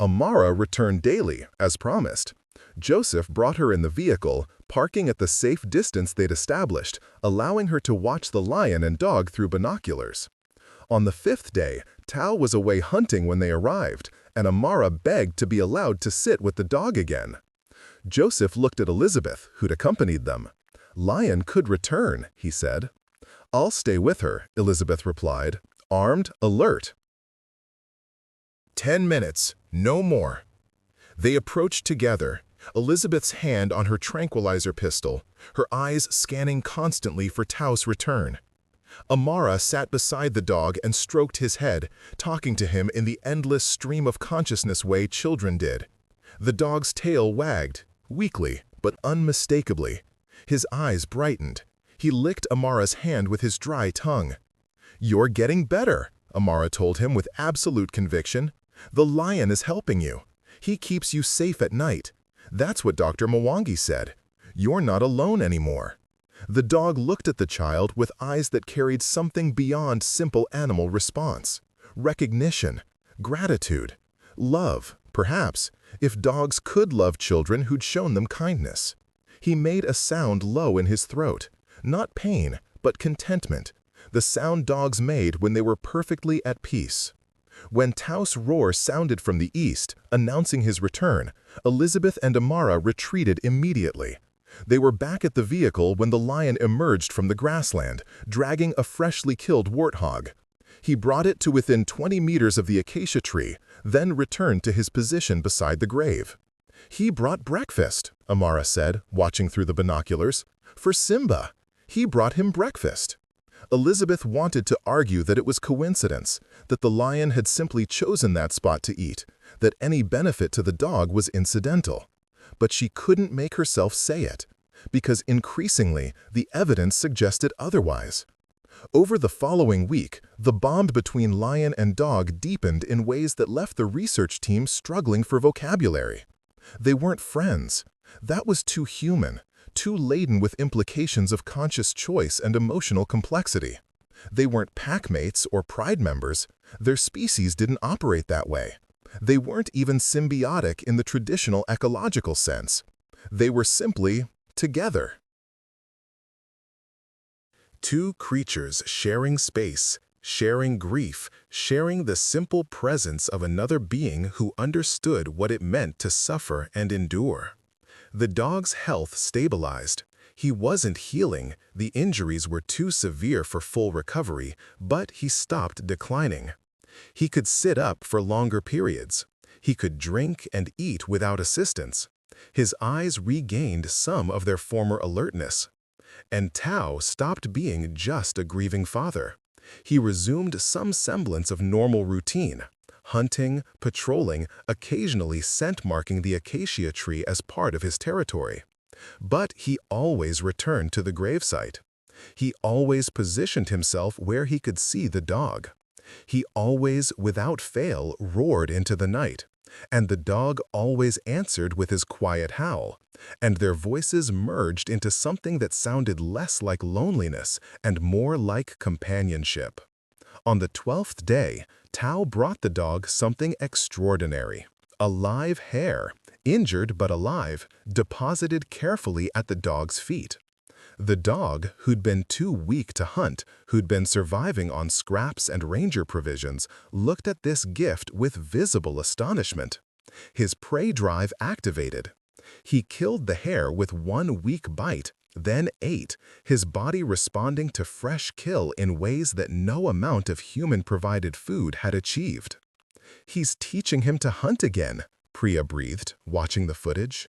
Amara returned daily, as promised. Joseph brought her in the vehicle, parking at the safe distance they'd established, allowing her to watch the lion and dog through binoculars. On the 5th day, Tao was away hunting when they arrived, and Amara begged to be allowed to sit with the dog again. Joseph looked at Elizabeth, who'd accompanied them. "Lion could return," he said. "I'll stay with her," Elizabeth replied, armed, alert. 10 minutes, no more. They approached together, Elizabeth's hand on her tranquilizer pistol, her eyes scanning constantly for Tao's return. Amara sat beside the dog and stroked his head, talking to him in the endless stream of consciousness way children did. The dog's tail wagged, weakly but unmistakably. His eyes brightened. He licked Amara's hand with his dry tongue. "You're getting better," Amara told him with absolute conviction. "The lion is helping you. He keeps you safe at night. That's what Dr. Mwangi said. You're not alone anymore." The dog looked at the child with eyes that carried something beyond simple animal response. Recognition, gratitude, love, perhaps, if dogs could love children who'd shown them kindness. He made a sound low in his throat, not pain, but contentment, the sound dogs made when they were perfectly at peace. When Tao's roar sounded from the east, announcing his return, Elizabeth and Amara retreated immediately. They were back at the vehicle when the lion emerged from the grassland, dragging a freshly killed warthog. He brought it to within 20 meters of the acacia tree, then returned to his position beside the grave. "He brought breakfast," Amara said, watching through the binoculars. "For Simba. He brought him breakfast." Elizabeth wanted to argue that it was coincidence, that the lion had simply chosen that spot to eat, that any benefit to the dog was incidental. But she couldn't make herself say it, because increasingly the evidence suggested otherwise. Over the following week, the bond between lion and dog deepened in ways that left the research team struggling for vocabulary. They weren't friends. That was too human, too laden with implications of conscious choice and emotional complexity. They weren't packmates or pride members. Their species didn't operate that way. They weren't even symbiotic in the traditional ecological sense. They were simply together. Two creatures sharing space, sharing grief, sharing the simple presence of another being who understood what it meant to suffer and endure. The dog's health stabilized. He wasn't healing, the injuries were too severe for full recovery, but he stopped declining. He could sit up for longer periods. He could drink and eat without assistance. His eyes regained some of their former alertness. And Tao stopped being just a grieving father. He resumed some semblance of normal routine, hunting, patrolling, occasionally scent-marking the acacia tree as part of his territory. But he always returned to the gravesite. He always positioned himself where he could see the dog. He always, without fail, roared into the night, and the dog always answered with his quiet howl, and their voices merged into something that sounded less like loneliness and more like companionship. On the 12th day, Tao brought the dog something extraordinary. A live hare, injured but alive, deposited carefully at the dog's feet. The dog, who'd been too weak to hunt, who'd been surviving on scraps and ranger provisions, looked at this gift with visible astonishment. His prey drive activated. He killed the hare with one weak bite, then ate, his body responding to fresh kill in ways that no amount of human-provided food had achieved. "He's teaching him to hunt again," Priya breathed, watching the footage.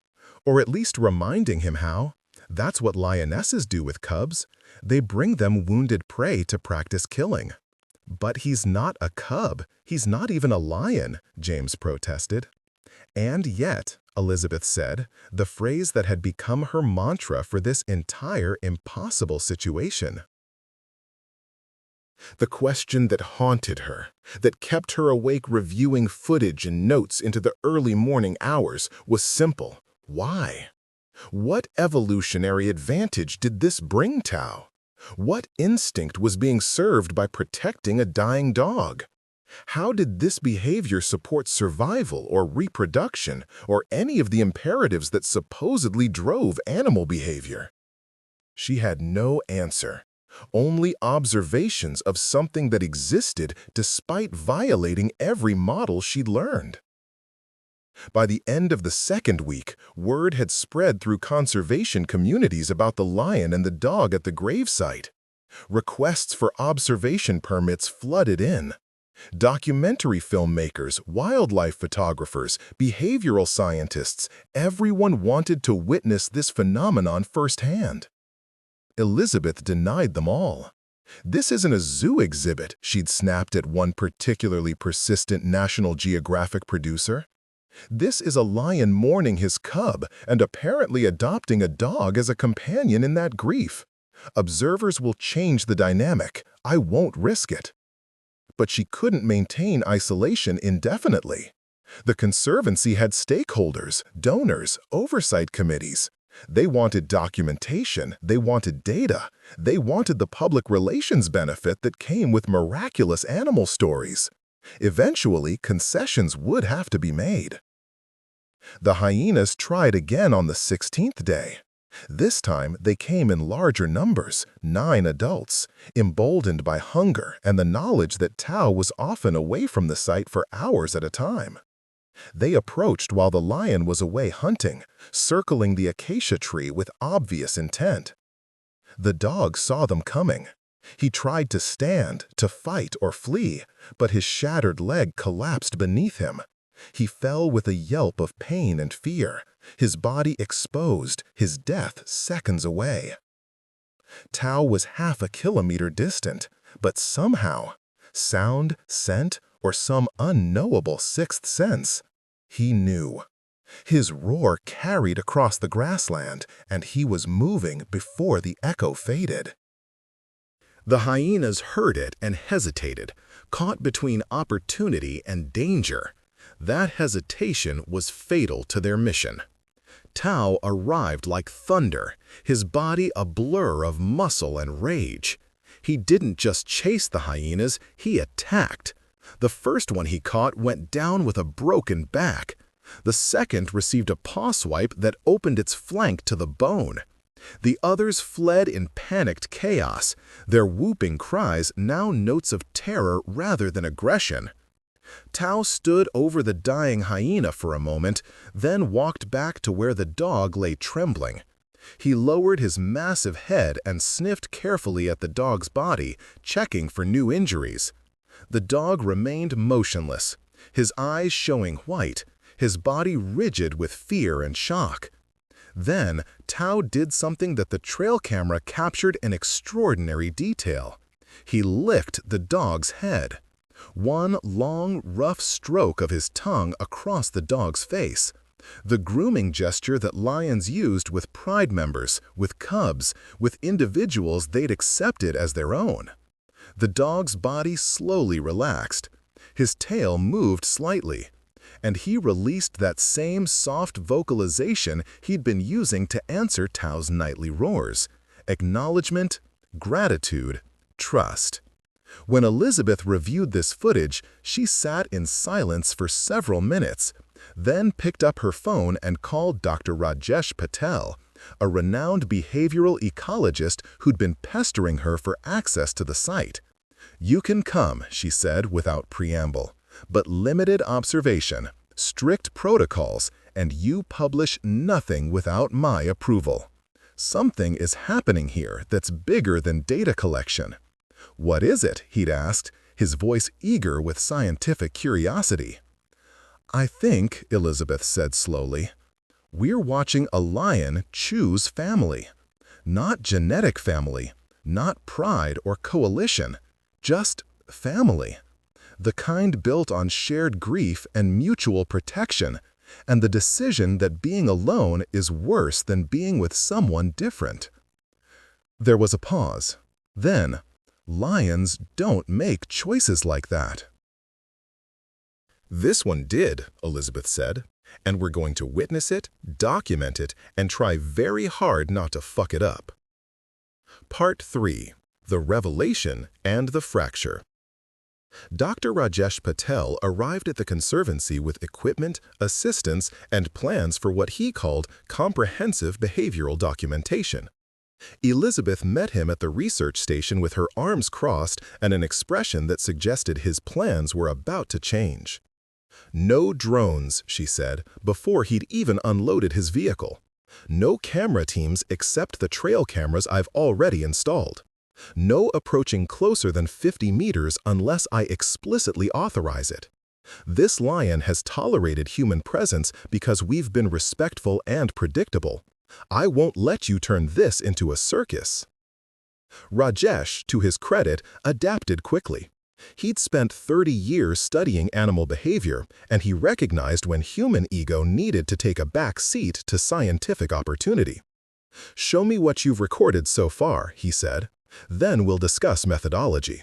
"Or at least reminding him how. That's what lionesses do with cubs. They bring them wounded prey to practice killing." "But he's not a cub. He's not even a lion," James protested. "And yet," Elizabeth said, the phrase that had become her mantra for this entire impossible situation. The question that haunted her, that kept her awake reviewing footage and notes into the early morning hours, was simple. Why? What evolutionary advantage did this bring Tao? What instinct was being served by protecting a dying dog? How did this behavior support survival or reproduction or any of the imperatives that supposedly drove animal behavior? She had no answer, only observations of something that existed despite violating every model she'd learned. By the end of the second week, word had spread through conservation communities about the lion and the dog at the gravesite. Requests for observation permits flooded in. Documentary filmmakers, wildlife photographers, behavioral scientists, everyone wanted to witness this phenomenon firsthand. Elizabeth denied them all. "This isn't a zoo exhibit," she'd snapped at one particularly persistent National Geographic producer. "This is a lion mourning his cub and apparently adopting a dog as a companion in that grief. Observers will change the dynamic. I won't risk it." But she couldn't maintain isolation indefinitely. The Conservancy had stakeholders, donors, oversight committees. They wanted documentation, they wanted data, they wanted the public relations benefit that came with miraculous animal stories. Eventually, concessions would have to be made. The hyenas tried again on the 16th day. This time, they came in larger numbers, 9 adults, emboldened by hunger and the knowledge that Tao was often away from the site for hours at a time. They approached while the lion was away hunting, circling the acacia tree with obvious intent. The dog saw them coming. He tried to stand, to fight or flee, but his shattered leg collapsed beneath him. He fell with a yelp of pain and fear, his body exposed, his death seconds away. Tao was half a kilometer distant, but somehow, sound, scent, or some unknowable sixth sense, he knew. His roar carried across the grassland, and he was moving before the echo faded. The hyenas heard it and hesitated, caught between opportunity and danger. That hesitation was fatal to their mission. Tao arrived like thunder, his body a blur of muscle and rage. He didn't just chase the hyenas, he attacked. The first one he caught went down with a broken back. The second received a paw swipe that opened its flank to the bone. The others fled in panicked chaos, their whooping cries now notes of terror rather than aggression. Tao stood over the dying hyena for a moment, then walked back to where the dog lay trembling. He lowered his massive head and sniffed carefully at the dog's body, checking for new injuries. The dog remained motionless, his eyes showing white, his body rigid with fear and shock. Then, Tao did something that the trail camera captured in extraordinary detail. He licked the dog's head. One long, rough stroke of his tongue across the dog's face. The grooming gesture that lions used with pride members, with cubs, with individuals they'd accepted as their own. The dog's body slowly relaxed. His tail moved slightly, and he released that same soft vocalization he'd been using to answer Tao's nightly roars: acknowledgement, gratitude, trust. When Elizabeth reviewed this footage, she sat in silence for several minutes, then picked up her phone and called Dr. Rajesh Patel, a renowned behavioral ecologist who'd been pestering her for access to the site. "You can come," she said without preamble, "but limited observation, strict protocols, and you publish nothing without my approval. Something is happening here that's bigger than data collection." "What is it?" he'd asked, his voice eager with scientific curiosity. "I think," Elizabeth said slowly, "we're watching a lion choose family. Not genetic family, not pride or coalition, just family. The kind built on shared grief and mutual protection, and the decision that being alone is worse than being with someone different." There was a pause. Then, "Lions don't make choices like that." "This one did," Elizabeth said, "and we're going to witness it, document it, and try very hard not to fuck it up." Part 3. The Revelation and the Fracture. Dr. Rajesh Patel arrived at the Conservancy with equipment, assistance, and plans for what he called comprehensive behavioral documentation. Elizabeth met him at the research station with her arms crossed and an expression that suggested his plans were about to change. "No drones," she said, before he'd even unloaded his vehicle. "No camera teams except the trail cameras I've already installed. No approaching closer than 50 meters unless I explicitly authorize it. This lion has tolerated human presence because we've been respectful and predictable. I won't let you turn this into a circus." Rajesh, to his credit, adapted quickly. He'd spent 30 years studying animal behavior, and he recognized when human ego needed to take a back seat to scientific opportunity. "Show me what you've recorded so far," he said. "Then we'll discuss methodology."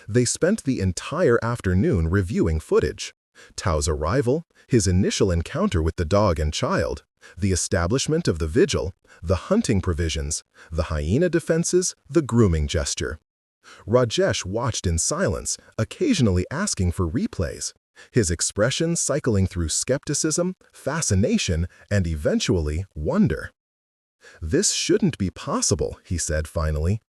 They spent the entire afternoon reviewing footage: Tao's arrival, his initial encounter with the dog and child, the establishment of the vigil, the hunting provisions, the hyena defenses, the grooming gesture. Rajesh watched in silence, occasionally asking for replays, his expression cycling through skepticism, fascination, and eventually wonder. "This shouldn't be possible," he said finally.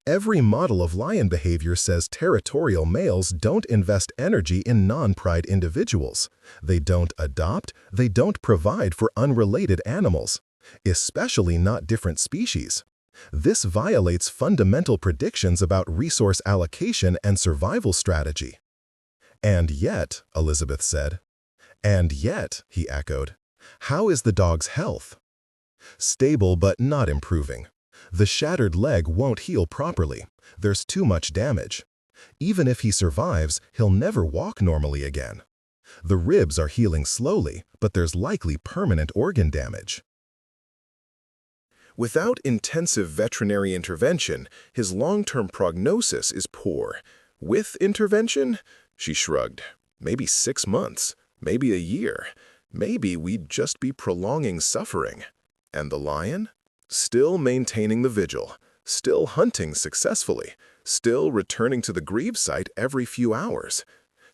"Every model of lion behavior says territorial males don't invest energy in non-pride individuals. They don't adopt, they don't provide for unrelated animals, especially not different species. This violates fundamental predictions about resource allocation and survival strategy." "And yet," Elizabeth said. "And yet," he echoed. "How is the dog's health?" "Stable but not improving. The shattered leg won't heal properly. There's too much damage. Even if he survives, he'll never walk normally again. The ribs are healing slowly, but there's likely permanent organ damage. Without intensive veterinary intervention, his long-term prognosis is poor. With intervention? She shrugged. Maybe 6 months, maybe a year. Maybe we'd just be prolonging suffering. And the lion? Still maintaining the vigil, still hunting successfully, still returning to the grieve site every few hours.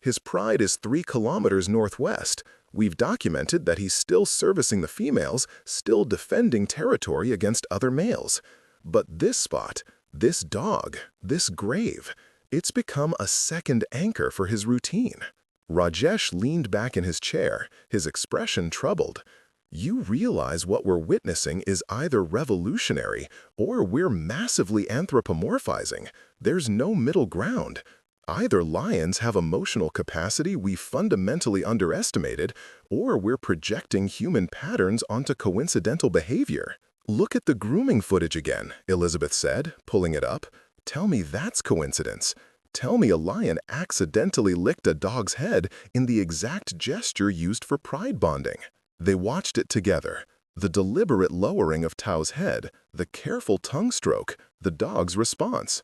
His pride is 3 kilometers northwest. We've documented that he's still servicing the females, still defending territory against other males. But this spot, this dog, this grave, it's become a second anchor for his routine. Rajesh leaned back in his chair, his expression troubled. You realize what we're witnessing is either revolutionary or we're massively anthropomorphizing. There's no middle ground. Either lions have emotional capacity we fundamentally underestimated, or we're projecting human patterns onto coincidental behavior. Look at the grooming footage again, Elizabeth said, pulling it up. Tell me that's coincidence. Tell me a lion accidentally licked a dog's head in the exact gesture used for pride bonding. They watched it together. The deliberate lowering of Tao's head, the careful tongue stroke, the dog's response.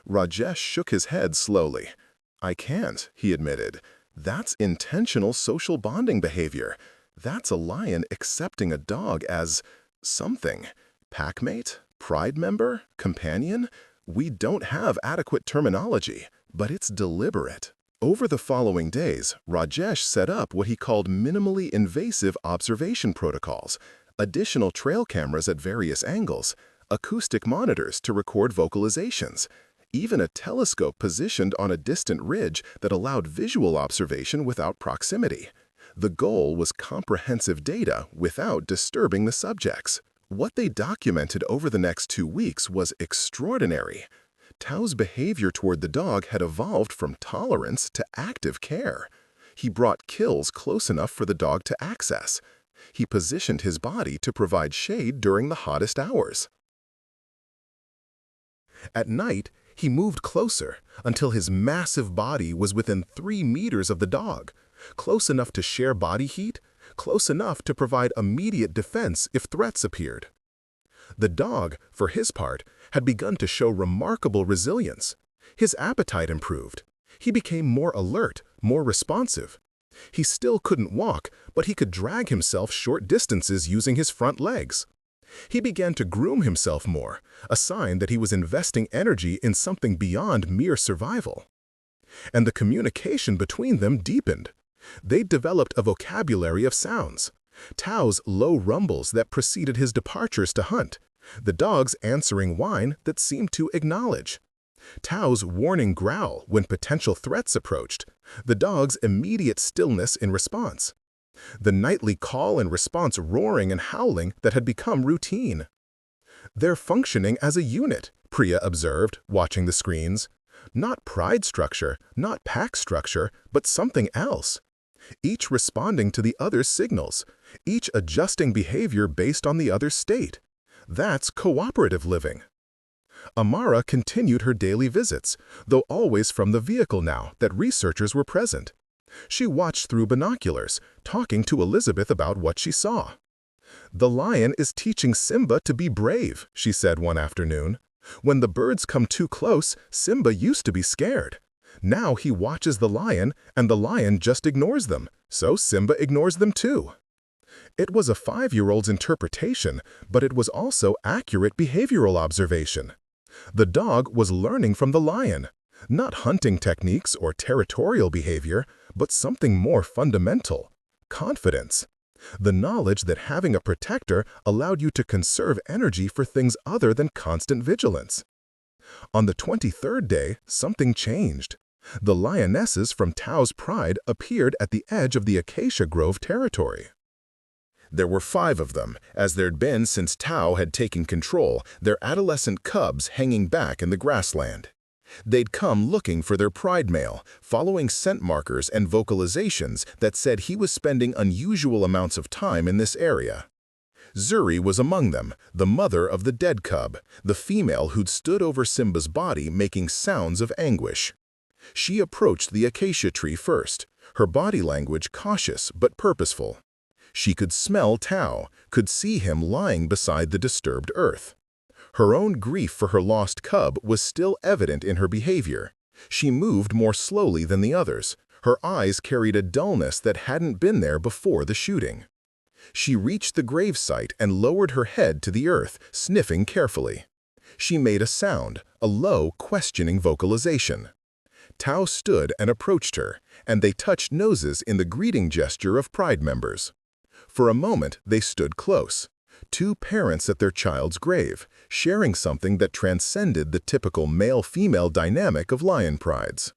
Rajesh shook his head slowly. I can't, he admitted. That's intentional social bonding behavior. That's a lion accepting a dog as something. Packmate? Pride member? Companion? We don't have adequate terminology, but it's deliberate. Over the following days, Rajesh set up what he called minimally invasive observation protocols, additional trail cameras at various angles, acoustic monitors to record vocalizations, even a telescope positioned on a distant ridge that allowed visual observation without proximity. The goal was comprehensive data without disturbing the subjects. What they documented over the next 2 weeks was extraordinary. Tao's behavior toward the dog had evolved from tolerance to active care. He brought kills close enough for the dog to access. He positioned his body to provide shade during the hottest hours. At night, he moved closer until his massive body was within 3 meters of the dog, close enough to share body heat, close enough to provide immediate defense if threats appeared. The dog, for his part, had begun to show remarkable resilience. His appetite improved. He became more alert, more responsive. He still couldn't walk, but he could drag himself short distances using his front legs. He began to groom himself more, a sign that he was investing energy in something beyond mere survival. And the communication between them deepened. They developed a vocabulary of sounds. Tao's low rumbles that preceded his departures to hunt, the dog's answering whine that seemed to acknowledge. Tao's warning growl when potential threats approached, the dog's immediate stillness in response. The nightly call and response roaring and howling that had become routine. They're functioning as a unit, Priya observed, watching the screens. Not pride structure, not pack structure, but something else. Each responding to the other's signals, each adjusting behavior based on the other's state. That's cooperative living. Amara continued her daily visits, though always from the vehicle now that researchers were present. She watched through binoculars, talking to Elizabeth about what she saw. The lion is teaching Simba to be brave, she said one afternoon. When the birds come too close, Simba used to be scared. Now he watches the lion, and the lion just ignores them, so Simba ignores them too. It was a 5-year-old's interpretation, but it was also accurate behavioral observation. The dog was learning from the lion, not hunting techniques or territorial behavior, but something more fundamental: confidence. The knowledge that having a protector allowed you to conserve energy for things other than constant vigilance. On the 23rd day, something changed. The lionesses from Tao's pride appeared at the edge of the Acacia Grove territory. There were 5 of them, as there'd been since Tao had taken control, their adolescent cubs hanging back in the grassland. They'd come looking for their pride male, following scent markers and vocalizations that said he was spending unusual amounts of time in this area. Zuri was among them, the mother of the dead cub, the female who'd stood over Simba's body making sounds of anguish. She approached the acacia tree first, her body language cautious but purposeful. She could smell Tao, could see him lying beside the disturbed earth. Her own grief for her lost cub was still evident in her behavior. She moved more slowly than the others. Her eyes carried a dullness that hadn't been there before the shooting. She reached the gravesite and lowered her head to the earth, sniffing carefully. She made a sound, a low, questioning vocalization. Tao stood and approached her, and they touched noses in the greeting gesture of Pride members. For a moment, they stood close, two parents at their child's grave, sharing something that transcended the typical male-female dynamic of lion prides.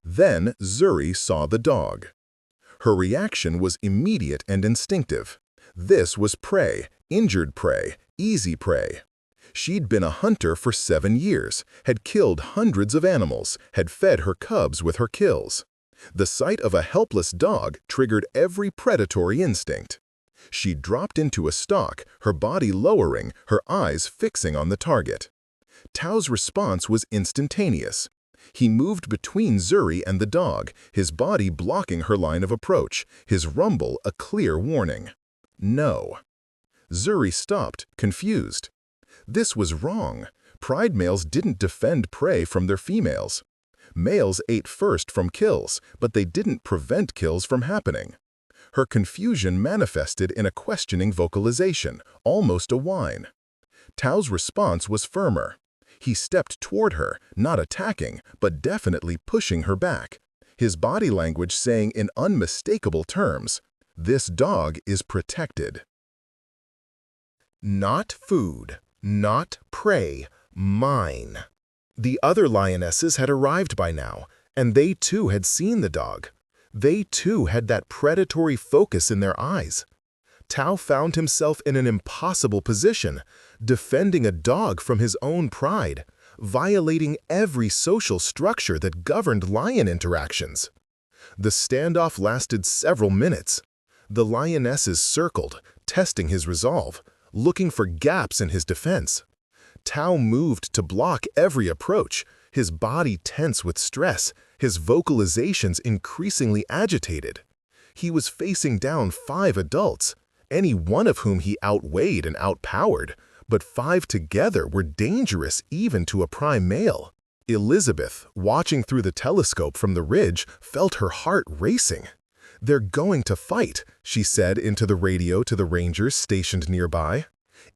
Then Zuri saw the dog. Her reaction was immediate and instinctive. This was prey, injured prey, easy prey. She'd been a hunter for 7 years, had killed hundreds of animals, had fed her cubs with her kills. The sight of a helpless dog triggered every predatory instinct. She dropped into a stalk, her body lowering, her eyes fixing on the target. Tao's response was instantaneous. He moved between Zuri and the dog, his body blocking her line of approach, his rumble a clear warning. No. Zuri stopped, confused. This was wrong. Pride males didn't defend prey from their females. Males ate first from kills, but they didn't prevent kills from happening. Her confusion manifested in a questioning vocalization, almost a whine. Tao's response was firmer. He stepped toward her, not attacking, but definitely pushing her back, his body language saying in unmistakable terms, "This dog is protected." Not food, not prey, mine. The other lionesses had arrived by now, and they too had seen the dog. They too had that predatory focus in their eyes. Tao found himself in an impossible position, defending a dog from his own pride, violating every social structure that governed lion interactions. The standoff lasted several minutes. The lionesses circled, testing his resolve, looking for gaps in his defense. Tao moved to block every approach, his body tense with stress, his vocalizations increasingly agitated. He was facing down 5 adults, any one of whom he outweighed and outpowered, but 5 together were dangerous even to a prime male. Elizabeth, watching through the telescope from the ridge, felt her heart racing. "They're going to fight," she said into the radio to the rangers stationed nearby.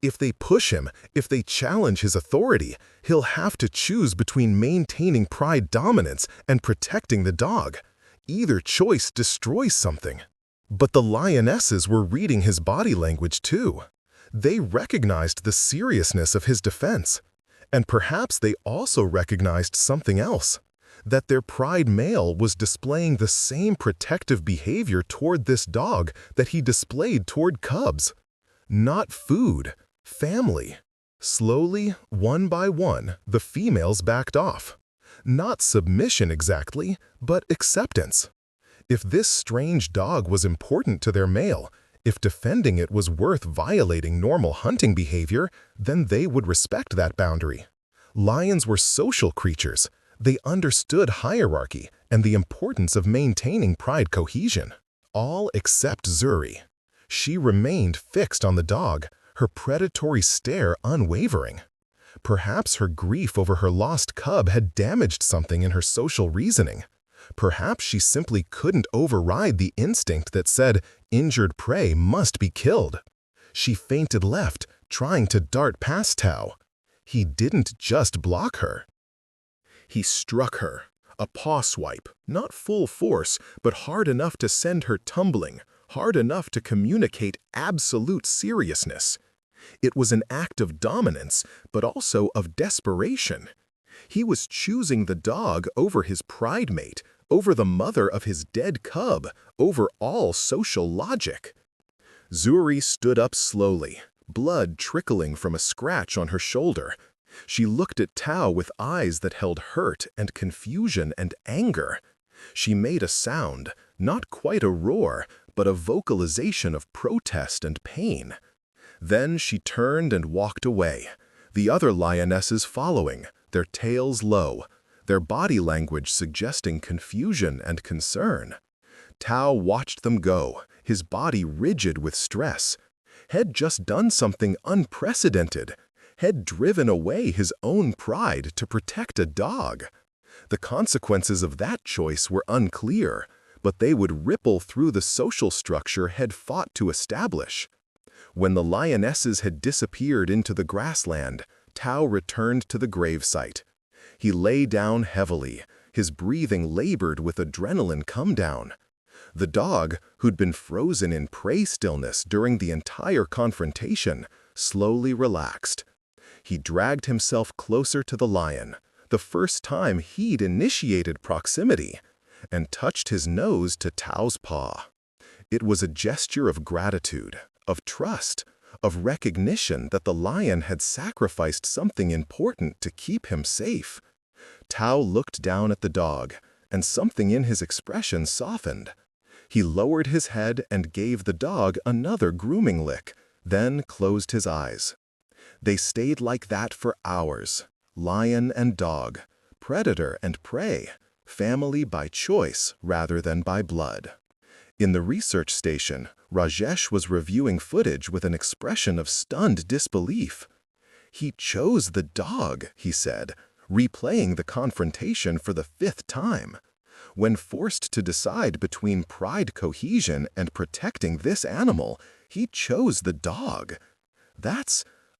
"If they push him, if they challenge his authority, he'll have to choose between maintaining pride dominance and protecting the dog. Either choice destroys something." But the lionesses were reading his body language too. They recognized the seriousness of his defense. And perhaps they also recognized something else, that their pride male was displaying the same protective behavior toward this dog that he displayed toward cubs. Not food, family. Slowly, one by one, the females backed off. Not submission exactly, but acceptance. If this strange dog was important to their male, if defending it was worth violating normal hunting behavior, then they would respect that boundary. Lions were social creatures. They understood hierarchy and the importance of maintaining pride cohesion. All except Zuri. She remained fixed on the dog, her predatory stare unwavering. Perhaps her grief over her lost cub had damaged something in her social reasoning. Perhaps she simply couldn't override the instinct that said injured prey must be killed. She feinted left, trying to dart past Tao. He didn't just block her. He struck her, a paw swipe, not full force, but hard enough to send her tumbling, hard enough to communicate absolute seriousness. It was an act of dominance, but also of desperation. He was choosing the dog over his pride mate, over the mother of his dead cub, over all social logic. Zuri stood up slowly, blood trickling from a scratch on her shoulder. She looked at Tao with eyes that held hurt and confusion and anger. She made a sound, not quite a roar, but a vocalization of protest and pain. Then she turned and walked away, the other lionesses following, their tails low, their body language suggesting confusion and concern. Tao watched them go, his body rigid with stress. Had just done something unprecedented, had driven away his own pride to protect a dog. The consequences of that choice were unclear, but they would ripple through the social structure had fought to establish. When the lionesses had disappeared into the grassland, Tao returned to the gravesite. He lay down heavily, his breathing labored with adrenaline come-down. The dog, who'd been frozen in prey stillness during the entire confrontation, slowly relaxed. He dragged himself closer to the lion, the first time he'd initiated proximity, and touched his nose to Tao's paw. It was a gesture of gratitude, of trust, of recognition that the lion had sacrificed something important to keep him safe. Tao looked down at the dog, and something in his expression softened. He lowered his head and gave the dog another grooming lick, then closed his eyes. They stayed like that for hours, lion and dog, predator and prey, family by choice rather than by blood. In the research station, Rajesh was reviewing footage with an expression of stunned disbelief. "He chose the dog," he said, replaying the confrontation for the 5th time. When forced to decide between pride cohesion and protecting this animal, he chose the dog.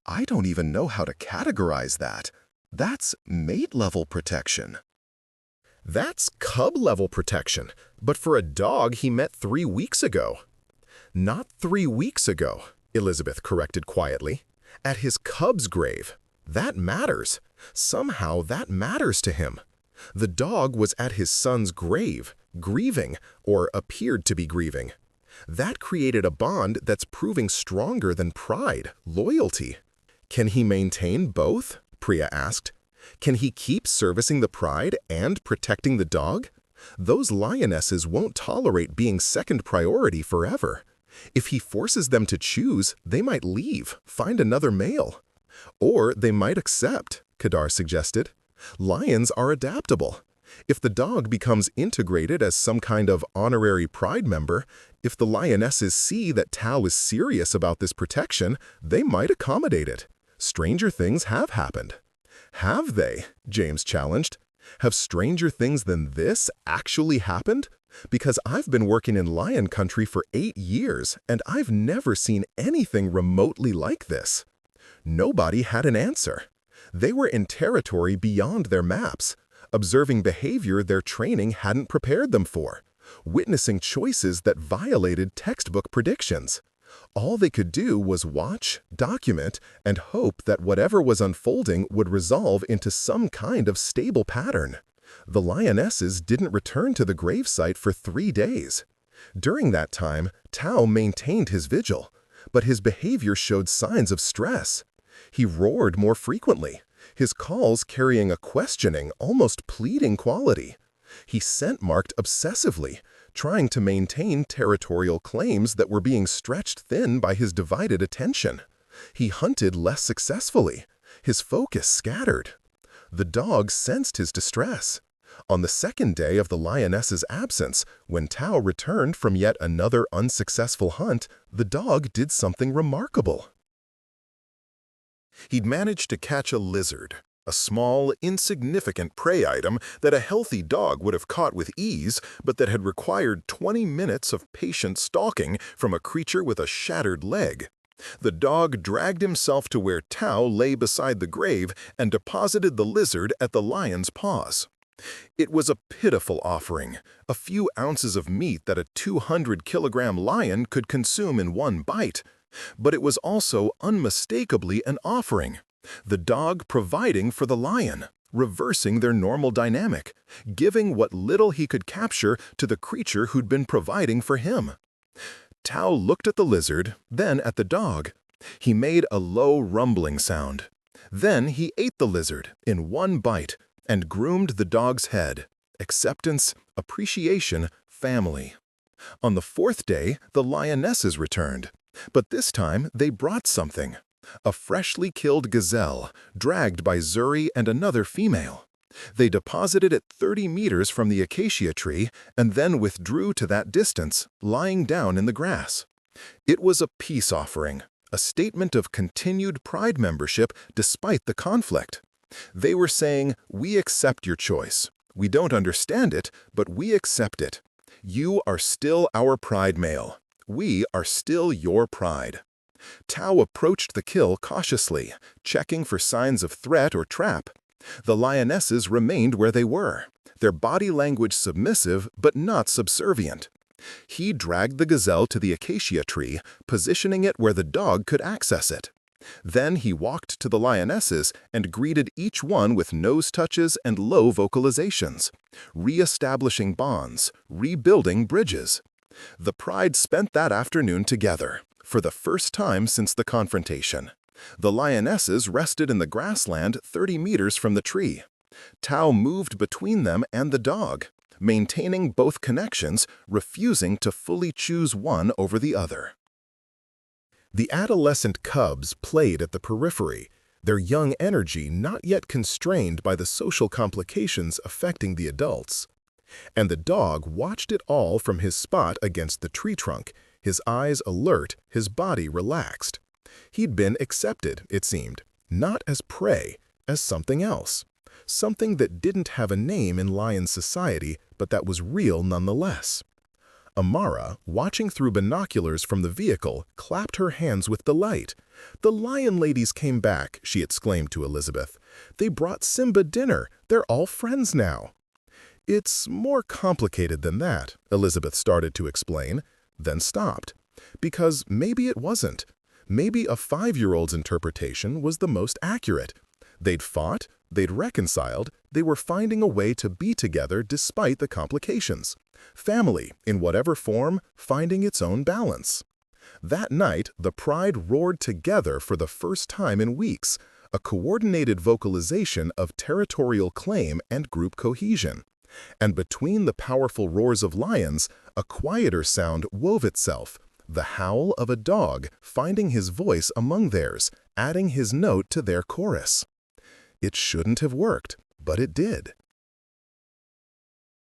I don't even know how to categorize that. That's mate-level protection. That's cub-level protection, but for a dog he met 3 weeks ago. Not 3 weeks ago, Elizabeth corrected quietly. At his cub's grave. That matters. Somehow that matters to him. The dog was at his son's grave, grieving, or appeared to be grieving. That created a bond that's proving stronger than pride, loyalty. Can he maintain both? Priya asked. Can he keep servicing the pride and protecting the dog? Those lionesses won't tolerate being second priority forever. If he forces them to choose, they might leave, find another male. Or they might accept, Kedar suggested. Lions are adaptable. If the dog becomes integrated as some kind of honorary pride member, if the lionesses see that Tao is serious about this protection, they might accommodate it. Stranger things have happened. Have they? James challenged. Have stranger things than this actually happened? Because I've been working in lion country for 8 years, and I've never seen anything remotely like this. Nobody had an answer. They were in territory beyond their maps, observing behavior their training hadn't prepared them for, witnessing choices that violated textbook predictions. All they could do was watch, document, and hope that whatever was unfolding would resolve into some kind of stable pattern. The lionesses didn't return to the gravesite for 3 days. During that time, Tao maintained his vigil, but his behavior showed signs of stress. He roared more frequently, his calls carrying a questioning, almost pleading quality. He scent-marked obsessively, trying to maintain territorial claims that were being stretched thin by his divided attention. He hunted less successfully, his focus scattered. The dog sensed his distress. On the 2nd day of the lioness's absence, when Tao returned from yet another unsuccessful hunt, the dog did something remarkable. He'd managed to catch a lizard, a small, insignificant prey item that a healthy dog would have caught with ease, but that had required 20 minutes of patient stalking from a creature with a shattered leg. The dog dragged himself to where Tao lay beside the grave and deposited the lizard at the lion's paws. It was a pitiful offering, a few ounces of meat that a 200-kilogram lion could consume in one bite. But it was also unmistakably an offering, the dog providing for the lion, reversing their normal dynamic, giving what little he could capture to the creature who'd been providing for him. Tao looked at the lizard, then at the dog. He made a low rumbling sound. Then he ate the lizard in one bite and groomed the dog's head. Acceptance, appreciation, family. On the 4th day, the lionesses returned, But this time they brought something. A freshly killed gazelle, dragged by Zuri and another female. They deposited it 30 meters from the acacia tree and then withdrew to that distance, lying down in the grass. It was a peace offering, a statement of continued Pride membership despite the conflict. They were saying, "We accept your choice. We don't understand it, but we accept it. You are still our Pride male. We are still your Pride." Tao approached the kill cautiously, checking for signs of threat or trap. The lionesses remained where they were, their body language submissive but not subservient. He dragged the gazelle to the acacia tree, positioning it where the dog could access it. Then he walked to the lionesses and greeted each one with nose touches and low vocalizations, re-establishing bonds, rebuilding bridges. The Pride spent that afternoon together, for the first time since the confrontation. The lionesses rested in the grassland 30 meters from the tree. Tao moved between them and the dog, maintaining both connections, refusing to fully choose one over the other. The adolescent cubs played at the periphery, their young energy not yet constrained by the social complications affecting the adults. And the dog watched it all from his spot against the tree trunk, his eyes alert, his body relaxed. He'd been accepted, it seemed, not as prey, as something else. Something that didn't have a name in lion society, but that was real nonetheless. Amara, watching through binoculars from the vehicle, clapped her hands with delight. "The lion ladies came back," she exclaimed to Elizabeth. "They brought Simba dinner. They're all friends now." "It's more complicated than that," Elizabeth started to explain, then stopped. Because maybe it wasn't. Maybe a 5-year-old's interpretation was the most accurate. They'd fought, they'd reconciled, they were finding a way to be together despite the complications. Family, in whatever form, finding its own balance. That night, the Pride roared together for the first time in weeks, a coordinated vocalization of territorial claim and group cohesion. And between the powerful roars of lions, a quieter sound wove itself, the howl of a dog finding his voice among theirs, adding his note to their chorus. It shouldn't have worked, but it did.